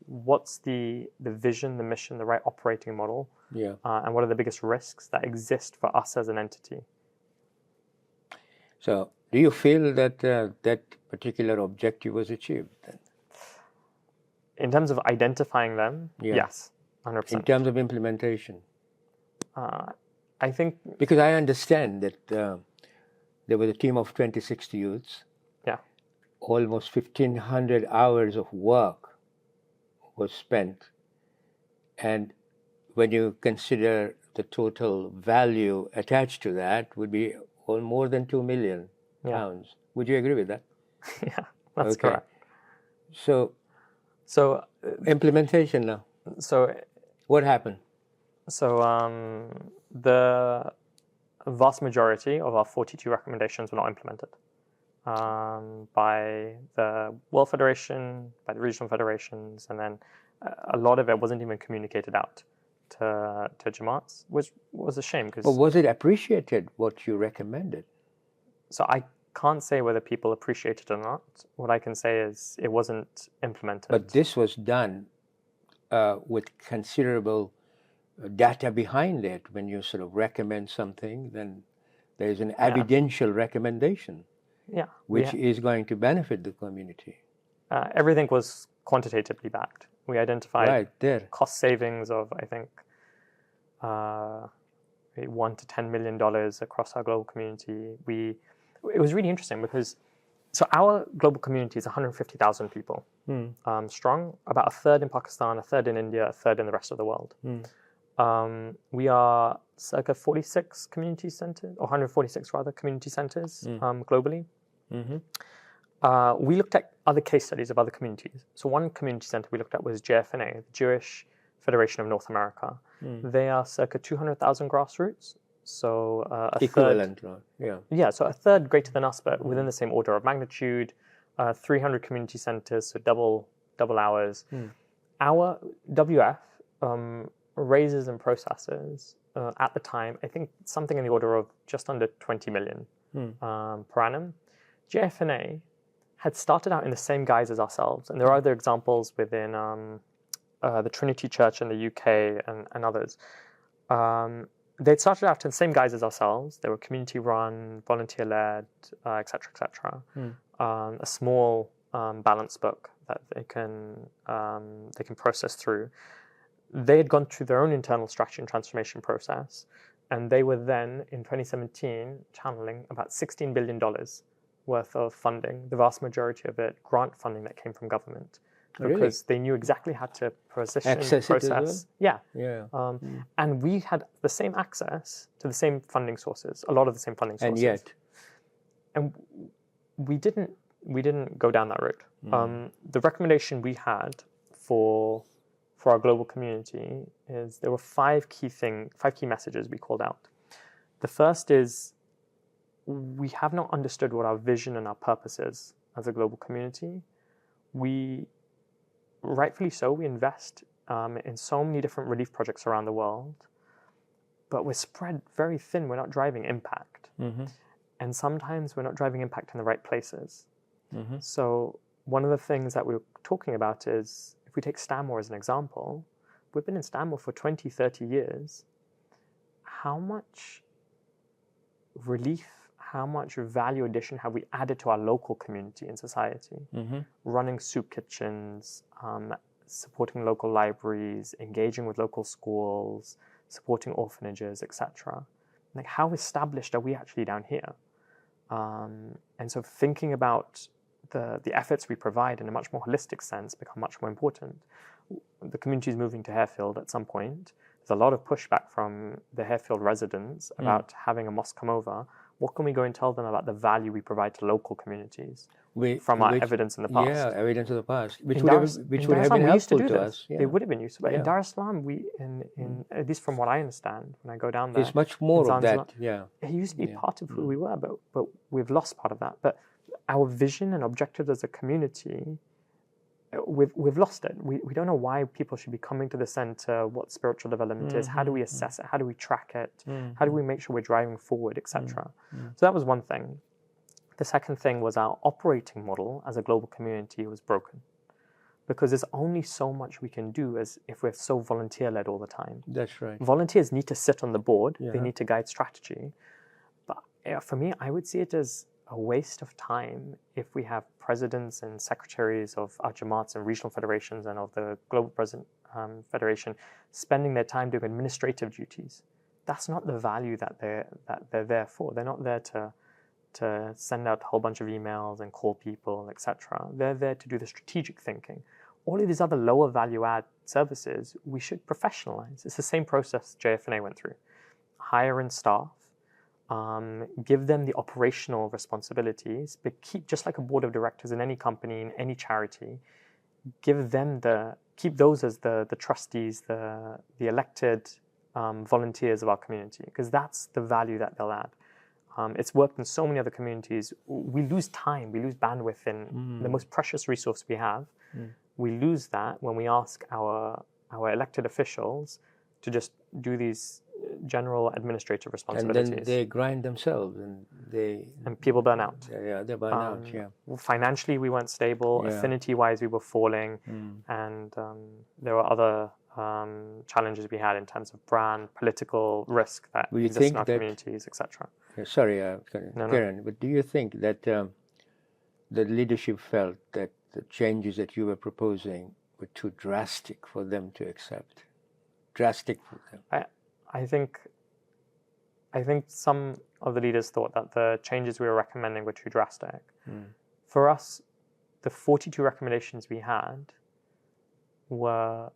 Speaker 2: what's the vision, the mission, the right operating model, and what are the biggest risks that exist for us as an entity?
Speaker 1: So do you feel that that particular objective was achieved then?
Speaker 2: In terms of identifying them, yes, 100%.
Speaker 1: In terms of implementation?
Speaker 2: I think...
Speaker 1: Because I understand that there was a team of 26 youths. Almost 1,500 hours of work was spent And when you consider the total value attached to that, would be more than 2 million pounds. Would you agree with that?
Speaker 2: Yeah, that's correct.
Speaker 1: So implementation now.
Speaker 2: So
Speaker 1: what happened?
Speaker 2: So the vast majority of our 42 recommendations were not implemented by the World Federation, by the regional federations, and then a lot of it wasn't even communicated out to Jamaats, which was a shame.
Speaker 1: But was it appreciated, what you recommended?
Speaker 2: So I can't say whether people appreciated it or not. What I can say is it wasn't implemented.
Speaker 1: But this was done with considerable data behind it. When you sort of recommend something, then there is an evidential recommendation, which is going to benefit the community.
Speaker 2: Everything was quantitatively backed. We identified cost savings of, I think, $1 to $10 million across our global community. It was really interesting because our global community is 150,000 people strong, about a third in Pakistan, a third in India, a third in the rest of the world. We are circa 46 community centers, or 146 rather, community centers globally. We looked at other case studies of other communities. So one community center we looked at was JFNA, the Jewish Federation of North America. They are circa 200,000 grassroots. So
Speaker 1: equivalent,
Speaker 2: so a third greater than us, but within the same order of magnitude. 300 community centers, so double ours. Our WF raises and processes at the time, I think something in the order of just under 20 million per annum. JFNA had started out in the same guise as ourselves, and there are other examples within the Trinity Church in the UK and others. They'd started out in the same guise as ourselves. They were community-run, volunteer-led, etc., etc. A small balance book that they can process through. They had gone through their own internal strategy and transformation process, and they were then, in 2017, channeling about $16 billion worth of funding, the vast majority of it grant funding that came from government. Because they knew exactly how to position, process. And we had the same access to the same funding sources, a lot of the same funding sources. And we didn't go down that route. The recommendation we had for our global community is there were five key messages we called out. The first is we have not understood what our vision and our purpose is as a global community. Rightfully so, we invest in so many different relief projects around the world, but we're spread very thin. We're not driving impact. And sometimes we're not driving impact in the right places. So one of the things that we were talking about is, if we take Stanmore as an example, we've been in Stanmore for 20, 30 years. How much relief, how much value addition have we added to our local community and society? Running soup kitchens, supporting local libraries, engaging with local schools, supporting orphanages, etc. Like, how established are we actually down here? And so thinking about the efforts we provide in a much more holistic sense become much more important. The community is moving to Harefield at some point. There's a lot of pushback from the Harefield residents about having a mosque come over. What can we go and tell them about the value we provide to local communities from our evidence in the past?
Speaker 1: Yeah, evidence of the past, which would have been helpful to us.
Speaker 2: They would have been useful. But in Dar es Salaam, at least from what I understand, when I go down there,
Speaker 1: it's much more of that.
Speaker 2: It used to be part of who we were, but we've lost part of that. But our vision and objectives as a community, we've lost it. We don't know why people should be coming to the center, what spiritual development is, how do we assess it, how do we track it, how do we make sure we're driving forward, etc. So that was one thing. The second thing was our operating model as a global community was broken, because there's only so much we can do as if we're so volunteer-led all the time.
Speaker 1: That's right.
Speaker 2: Volunteers need to sit on the board. They need to guide strategy. But for me, I would see it as a waste of time if we have presidents and secretaries of our Jamaats and regional federations and of the Global President Federation spending their time doing administrative duties. That's not the value that they're there for. They're not there to send out a whole bunch of emails and call people, etc. They're there to do the strategic thinking. all of these other lower value add services, we should professionalize. It's the same process JFNA went through. Hire in staff, give them the operational responsibilities, but keep, just like a board of directors in any company, in any charity, keep those as the trustees, the elected volunteers of our community, because that's the value that they'll add. It's worked in so many other communities. We lose time, we lose bandwidth in the most precious resource we have. We lose that when we ask our elected officials to just do these general administrative responsibilities.
Speaker 1: And then they grind themselves, and
Speaker 2: people burn out.
Speaker 1: Yeah, they burn out. Yeah.
Speaker 2: Financially, we weren't stable. Yeah. Affinity-wise, we were falling, and there were other challenges we had in terms of brand, political risk that exists in our communities, etc.
Speaker 1: Sorry, Karen, but do you think that the leadership felt that the changes that you were proposing were too drastic for them to accept? Drastic for them?
Speaker 2: I think some of the leaders thought that the changes we were recommending were too drastic. For us, the 42 recommendations we had were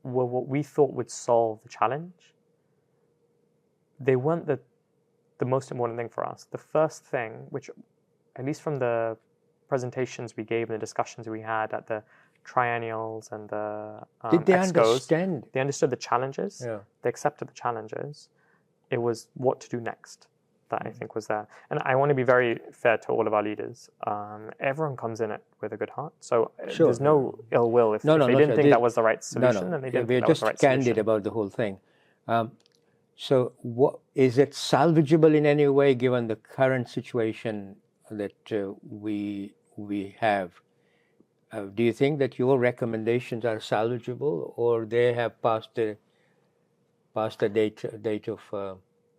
Speaker 2: what we thought would solve the challenge. They weren't the most important thing for us. The first thing, which at least from the presentations we gave and the discussions we had at the triennials and the
Speaker 1: Did they
Speaker 2: Excos,
Speaker 1: understand?
Speaker 2: They understood the challenges.
Speaker 1: Yeah.
Speaker 2: They accepted the challenges. It was what to do next that I think was there. And I want to be very fair to all of our leaders. Everyone comes in it with a good heart. So there's no ill will. If they didn't think that was the right solution, then they didn't think that was the right solution.
Speaker 1: We're just candid about the whole thing. So is it salvageable in any way given the current situation that we have? Do you think that your recommendations are salvageable, or they have passed the date of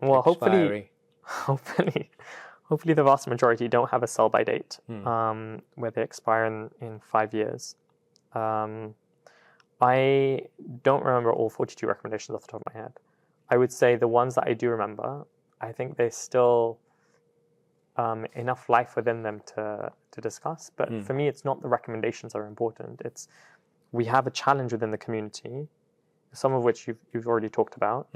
Speaker 1: expiry?
Speaker 2: Hopefully the vast majority don't have a sell-by date where they expire in 5 years. I don't remember all 42 recommendations off the top of my head. I would say the ones that I do remember, I think there's still enough life within them to discuss. But for me, it's not the recommendations that are important. It's we have a challenge within the community, some of which you've already talked about.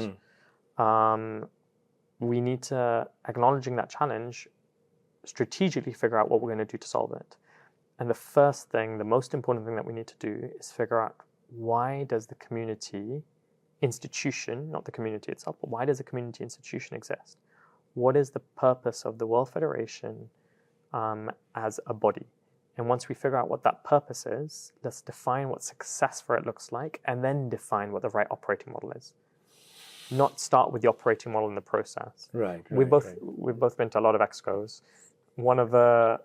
Speaker 2: We need to, acknowledging that challenge, strategically figure out what we're going to do to solve it. And the first thing, the most important thing that we need to do is figure out, why does the community institution, not the community itself, but why does the community institution exist? What is the purpose of the World Federation as a body? And once we figure out what that purpose is, let's define what success for it looks like, and then define what the right operating model is. Not start with the operating model in the process. We've both been to a lot of excos. One of the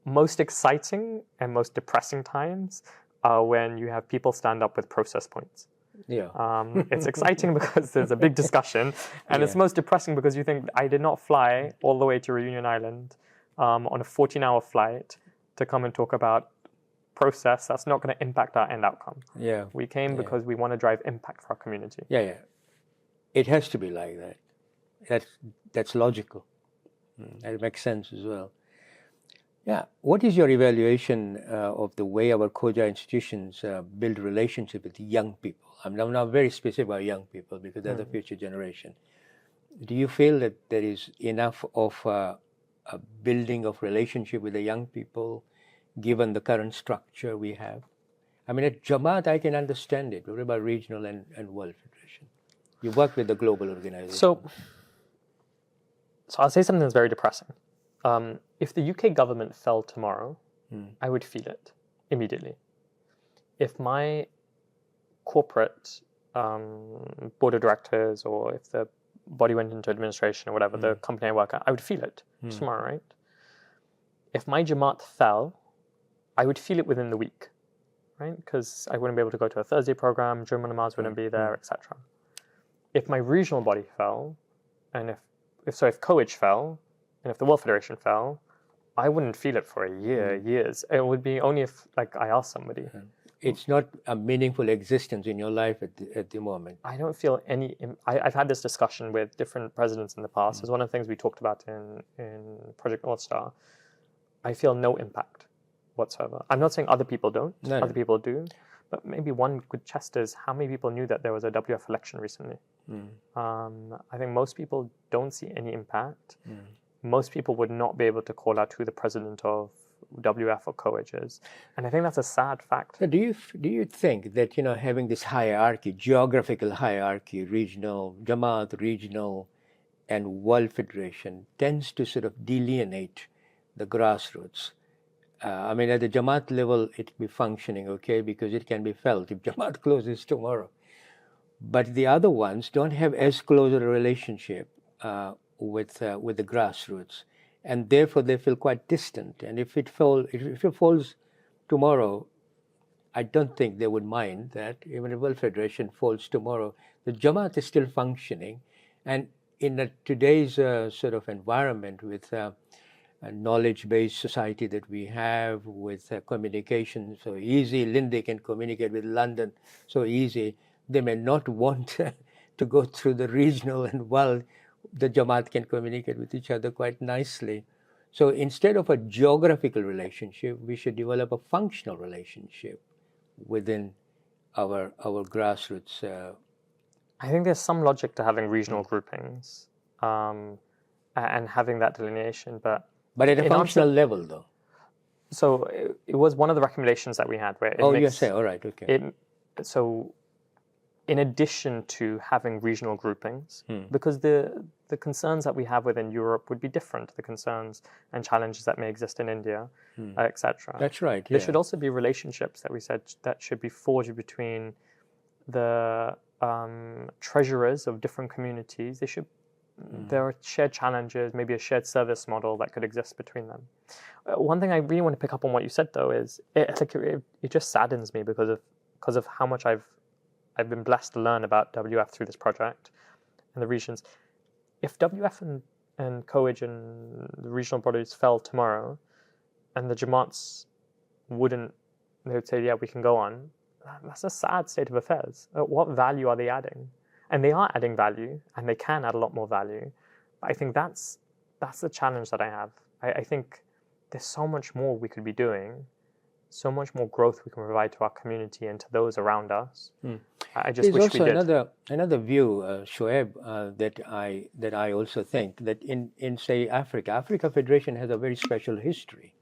Speaker 2: most exciting and most depressing times are when you have people stand up with process points. It's exciting because there's a big discussion, and it's most depressing because you think, I did not fly all the way to Reunion Island on a 14-hour flight to come and talk about process that's not going to impact our end outcome. We came because we want to drive impact for our community.
Speaker 1: It has to be like that. That's logical. That makes sense as well. What is your evaluation of the way our Khoja institutions build relationship with young people? I'm now very specific about young people because they're the future generation. Do you feel that there is enough of a building of relationship with the young people given the current structure we have? I mean, at Jamaat, I can understand it. What about regional and world federation? You work with the global organization.
Speaker 2: So I'll say something that's very depressing. If the UK government fell tomorrow, I would feel it immediately. If my corporate board of directors, or if the body went into administration or whatever, the company I work at, I would feel it tomorrow, right? If my Jamaat fell, I would feel it within the week, right? Because I wouldn't be able to go to a Thursday program, Jummah Namaz wouldn't be there, etc. If my regional body fell, and if Khoij fell, and if the World Federation fell, I wouldn't feel it for a year, years. It would be only if, like, I asked somebody.
Speaker 1: It's not a meaningful existence in your life at the moment.
Speaker 2: I don't feel any. I've had this discussion with different presidents in the past. It's one of the things we talked about in Project North Star. I feel no impact. whatsoever. I'm not saying other people don't,
Speaker 1: No,
Speaker 2: other people do, but maybe one good test is how many people knew that there was a WF election recently. I think most people don't see any impact. Most people would not be able to call out who the president of WF or COAG is, and I think that's a sad fact.
Speaker 1: So do you think that having this hierarchy, geographical hierarchy, regional Jamaat, regional, and world federation tends to sort of delineate the grassroots? I mean, at the Jamaat level, it be functioning okay because it can be felt if Jamaat closes tomorrow. But the other ones don't have as close a relationship with the grassroots, and therefore they feel quite distant. And if it falls tomorrow, I don't think they would mind that. Even if World Federation falls tomorrow, the Jamaat is still functioning. And in today's sort of environment with a knowledge-based society that we have, with communication so easy, Lindy can communicate with London so easy, they may not want to go through the regional and world. The Jamaat can communicate with each other quite nicely. So instead of a geographical relationship, we should develop a functional relationship within our grassroots.
Speaker 2: I think there's some logic to having regional groupings and having that delineation, but
Speaker 1: at a functional level, though.
Speaker 2: So it was one of the recommendations that we had where
Speaker 1: you say, all right, okay.
Speaker 2: So in addition to having regional groupings, because the concerns that we have within Europe would be different to the concerns and challenges that may exist in India, etc.
Speaker 1: That's right.
Speaker 2: There should also be relationships that we said that should be forged between the treasurers of different communities. There are shared challenges, maybe a shared service model that could exist between them. One thing I really want to pick up on what you said, though, is it just saddens me because of how much I've been blessed to learn about WF through this project and the regions. If WF and COAG and the regional bodies fell tomorrow, and the Jamaats they would say, yeah, we can go on. That's a sad state of affairs. What value are they adding? And they are adding value, and they can add a lot more value. But I think that's the challenge that I have. I think there's so much more we could be doing, so much more growth we can provide to our community and to those around us. I just wish we did.
Speaker 1: There's also another view, Shoaib, that I also think that in say Africa Federation has a very special history,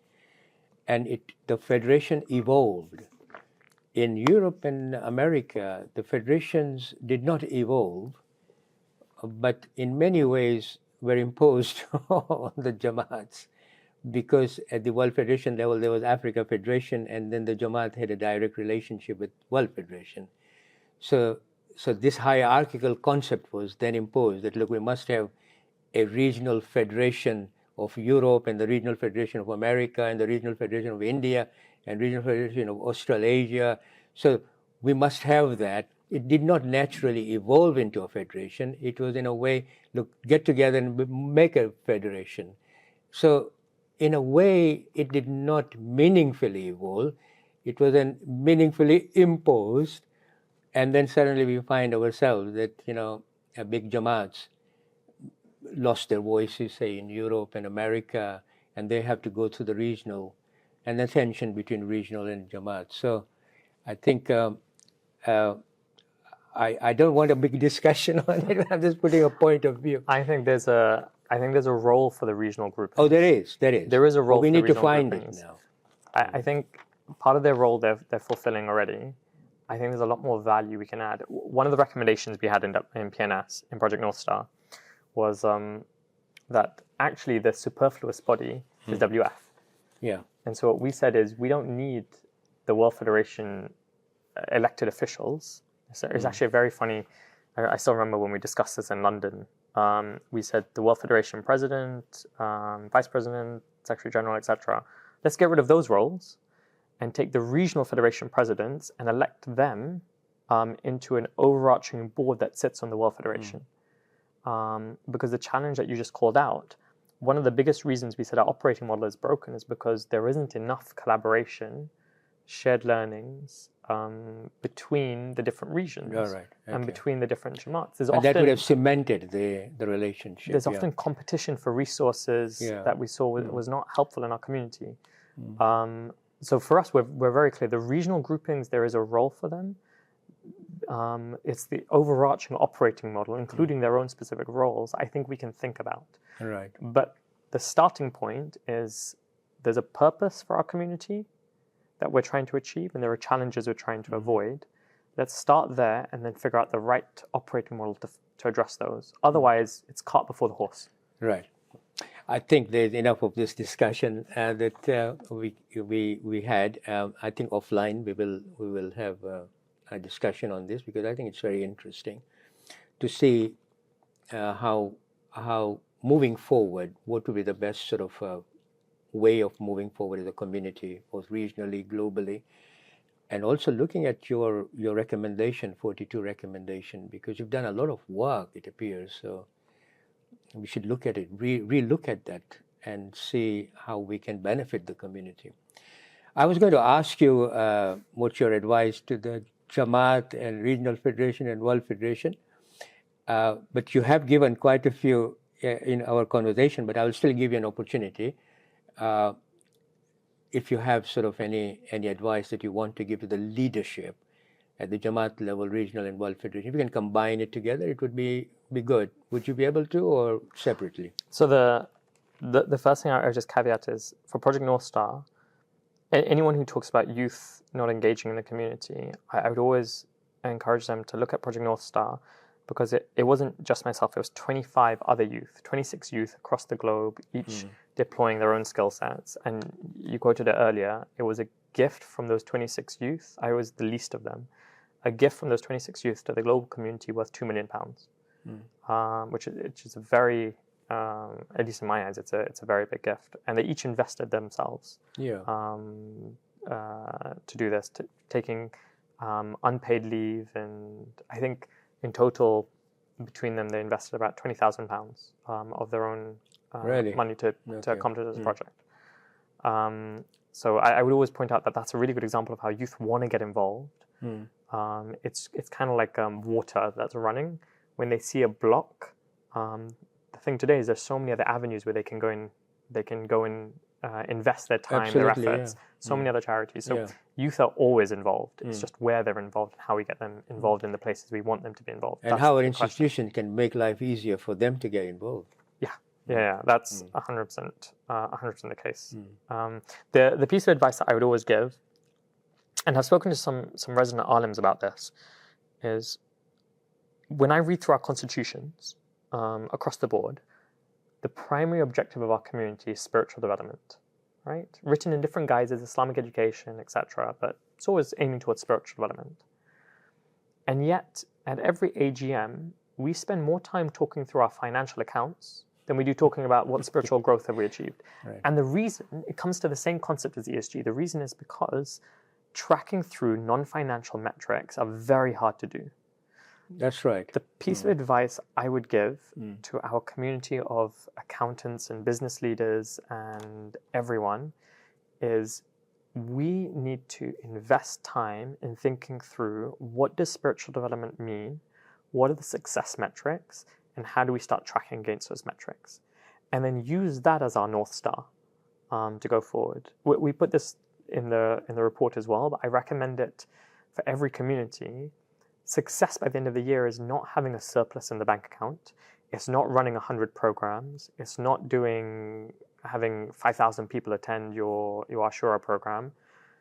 Speaker 1: and the federation evolved. In Europe and America, the federations did not evolve, but in many ways were imposed on the Jamaats, because at the World Federation level there was Africa Federation, and then the Jamaat had a direct relationship with World Federation. So this hierarchical concept was then imposed that, look, we must have a regional federation of Europe and the regional federation of America and the regional federation of India and regional federation of Australasia. So we must have that. It did not naturally evolve into a federation. It was in a way, look, get together and make a federation. So in a way, it did not meaningfully evolve. It was then meaningfully imposed. And then suddenly we find ourselves that, big Jamaats lost their voices, say, in Europe and America, and they have to go through the regional, and the tension between regional and Jamaat. So I think I don't want a big discussion on it. I'm just putting a point of view.
Speaker 2: I think there's a role for the regional groupings.
Speaker 1: Oh, there is. There is a role.
Speaker 2: We
Speaker 1: need to find
Speaker 2: groupings.
Speaker 1: It now.
Speaker 2: I think part of their role they're fulfilling already. I think there's a lot more value we can add. One of the recommendations we had in PNS, in Project North Star, was that actually the superfluous body is WF.
Speaker 1: Yeah.
Speaker 2: And so what we said is we don't need the World Federation elected officials. So it's actually a very funny, I still remember when we discussed this in London. We said the World Federation president, vice president, secretary general, etc. Let's get rid of those roles and take the regional federation presidents and elect them into an overarching board that sits on the World Federation. Because the challenge that you just called out, one of the biggest reasons we said our operating model is broken is because there isn't enough collaboration, shared learnings between the different regions and between the different Jamaats.
Speaker 1: That would have cemented the relationship.
Speaker 2: There's often competition for resources that we saw was not helpful in our community. So for us, we're very clear. The regional groupings, there is a role for them. It's the overarching operating model, including their own specific roles, I think we can think about.
Speaker 1: Right.
Speaker 2: But the starting point is there's a purpose for our community that we're trying to achieve, and there are challenges we're trying to avoid. Let's start there and then figure out the right operating model to address those. Otherwise, it's cart before the horse.
Speaker 1: Right. I think there's enough of this discussion that we had. I think offline we will have a discussion on this, because I think it's very interesting to see how moving forward, what would be the best sort of way of moving forward as a community, both regionally, globally, and also looking at your recommendation, 42 recommendation, because you've done a lot of work, it appears. So we should look at it, re-look at that, and see how we can benefit the community. I was going to ask you what's your advice to the Jamaat and Regional Federation and World Federation, but you have given quite a few in our conversation, but I will still give you an opportunity. If you have sort of any advice that you want to give to the leadership at the Jamaat level, regional and World Federation, if you can combine it together, it would be good. Would you be able to, or separately?
Speaker 2: So the first thing I would just caveat is, for Project North Star, anyone who talks about youth not engaging in the community, I would always encourage them to look at Project North Star, because it wasn't just myself, it was 25 other youth, 26 youth across the globe, each deploying their own skill sets. And you quoted it earlier, it was a gift from those 26 youth. I was the least of them. A gift from those 26 youth to the global community worth £2 million, which is a very, at least in my eyes, it's a very big gift. And they each invested themselves to do this, taking unpaid leave, and I think in total, between them, they invested about £20,000 of their own money to accomplish this project. So I would always point out that that's a really good example of how youth want to get involved. It's kind of like water that's running. When they see a block, the thing today is there's so many other avenues where they can go and invest their time, their efforts. So many other charities. So youth are always involved. It's just where they're involved and how we get them involved in the places we want them to be involved.
Speaker 1: And how an institution can make life easier for them to get involved.
Speaker 2: Yeah, that's 100% the case. The piece of advice that I would always give, and I've spoken to some resident alims about this, is when I read through our constitutions across the board, the primary objective of our community is spiritual development, right? Written in different guises, Islamic education, etc., but it's always aiming towards spiritual development. And yet, at every AGM, we spend more time talking through our financial accounts than we do talking about what spiritual growth have we achieved. Right. And the reason, it comes to the same concept as ESG. The reason is because tracking through non-financial metrics are very hard to do.
Speaker 1: That's right.
Speaker 2: The piece of advice I would give to our community of accountants and business leaders and everyone is, we need to invest time in thinking through, what does spiritual development mean? What are the success metrics? And how do we start tracking against those metrics? And then use that as our North Star to go forward. We put this in the report as well, but I recommend it for every community. Success by the end of the year is not having a surplus in the bank account. It's not running 100 programs. It's not having 5,000 people attend your Ashura program.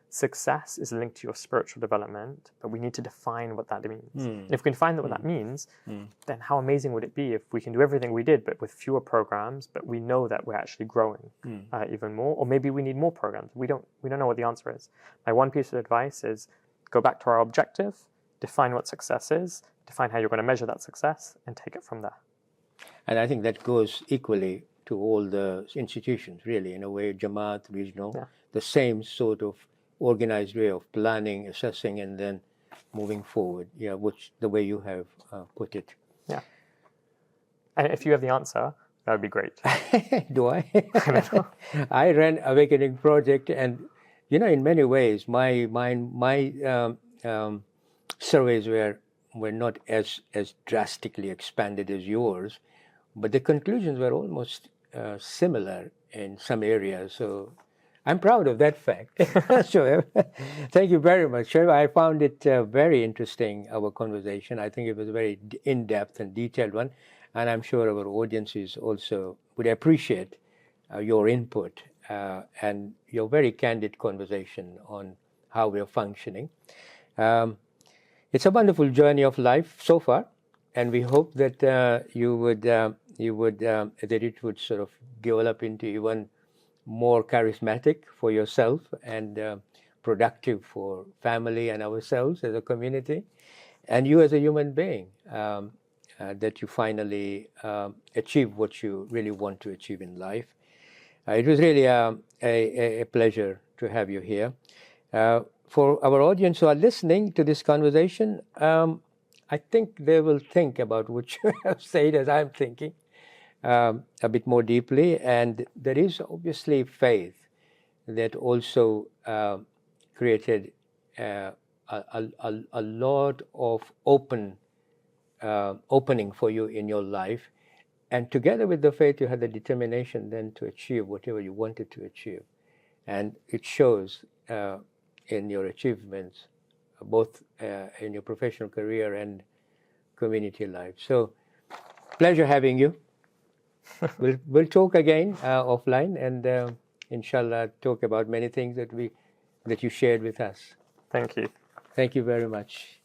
Speaker 2: Success is linked to your spiritual development, but we need to define what that means. If we can find out what that means, then how amazing would it be if we can do everything we did, but with fewer programs, but we know that we're actually growing even more, or maybe we need more programs. We don't know what the answer is. My one piece of advice is, go back to our objective, define what success is, define how you're going to measure that success, and take it from there.
Speaker 1: And I think that goes equally to all the institutions, really, in a way, Jamaat, regional, the same sort of organized way of planning, assessing, and then moving forward, which the way you have put it.
Speaker 2: Yeah. And if you have the answer, that would be great.
Speaker 1: Do I? I don't know. I ran Awakening Project, and in many ways, my surveys were not as drastically expanded as yours, but the conclusions were almost similar in some areas. So I'm proud of that fact. Shoaib, thank you very much. Shoaib, I found it very interesting, our conversation. I think it was a very in-depth and detailed one, and I'm sure our audiences also would appreciate your input and your very candid conversation on how we're functioning. It's a wonderful journey of life so far, and we hope that that it would sort of develop into even more charismatic for yourself and productive for family and ourselves as a community, and you as a human being, that you finally achieve what you really want to achieve in life. It was really a pleasure to have you here. For our audience who are listening to this conversation, I think they will think about what you have said as I'm thinking. A bit more deeply, and there is obviously faith that also created a lot of opening for you in your life, and together with the faith you had the determination then to achieve whatever you wanted to achieve, and it shows in your achievements, both in your professional career and community life. So, pleasure having you. We'll talk again offline, and inshallah talk about many things that you shared with us.
Speaker 2: Thank you.
Speaker 1: Thank you very much.